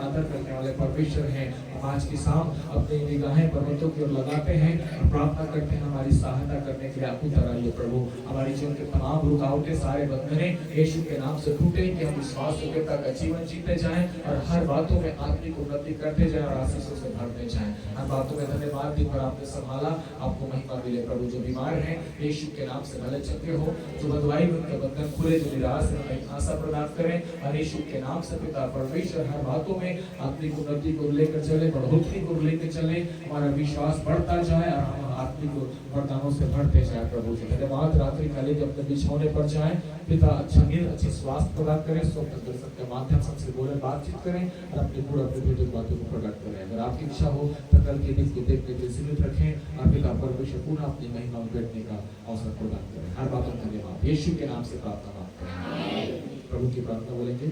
आदर करने वाले परमेश्वर हैं। हम आज की शाम अपनी निगाहें पर्वतों की ओर लगाते हैं और प्रार्थना करते हैं हमारी सहायता करने के लिए आप उतर आइए प्रभु। हमारे जीवन के तमाम रुकावटें, सारे बंधने यीशु के नाम से टूटे, कि हम विश्वास योग्यता का जीवन जीते जाएं और हर बातों में आत्मिक उन्नति करते जाएं और आशीषों से भरते जाएं। हर बातों में धन्यवाद, दिन भर आपने संभाला, आपको महिमा मिले प्रभु। जो बीमार हैं यीशु के नाम से भले चंगे हो, जो बदवाई में उनके बंधन खुले, जो निराश है उन्हें आशा प्रदान करें और यीशु के नाम से पिता परमेश्वर हर बातों में आत्मिक उन्नति को लेकर चले, बढ़ोतरी को लेकर चले, हमारा विश्वास बढ़ता जाए और हम आत्मिक वरदानों से भरते जाए प्रभु जी। धन्यवाद। रात्रि काले जब अपने बिछौने पर जाएं पिता अच्छा नींद, अच्छी स्वास्थ्य प्रदान करें, स्वप्न दर्शन के माध्यम से हमसे बोले, बातचीत करें और अपने पूरा अपने बातों को प्रकट करें। अगर आपकी इच्छा हो तो कल के दिन को देखने के लिए सीमित रखें और पिता परमेश्वर पूर्ण अपनी महिमा में बैठने का अवसर प्रदान करें। हर बातों का धन्यवाद। यीशु के नाम से प्रार्थना मांगते हैं। प्रभु की प्रार्थना बोलेंगे।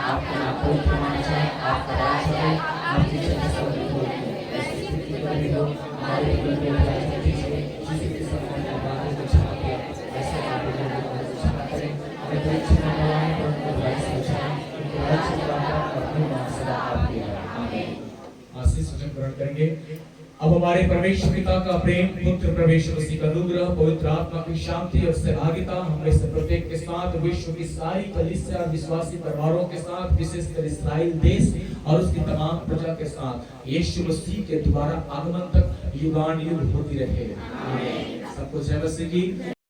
आपका नाम पवित्र माना जाए, आपका राज आए, आपकी इच्छा स्वर्ग में होती है, ऐसी स्थिति में भी हो हमारे दिल में राज कीजिए, जिससे कि सब अपने बातों को क्षमा करें, ऐसे बातों को क्षमा करें, हमें परीक्षा में लगाएं और उनको राज से बचाएं, उनको राज से प्राप्त और अपनी मान से आपकी है। आमीन। आशीष वचन ग्रहण करेंगे। अब हमारे परमेश्वर पिता का प्रेम, पुत्र परमेश्वर मसीह का अनुग्रह, पवित्र आत्मा की शांति और सहभागिता हमें से प्रत्येक के साथ, विश्व की सारी कलीसिया और विश्वासी परिवारों के साथ, विशेषकर इस्राएल देश और उसकी तमाम प्रजा के साथ यीशु मसीह के दोबारा आगमन तक युगान युग होती रहे। सबको जय मसीह की।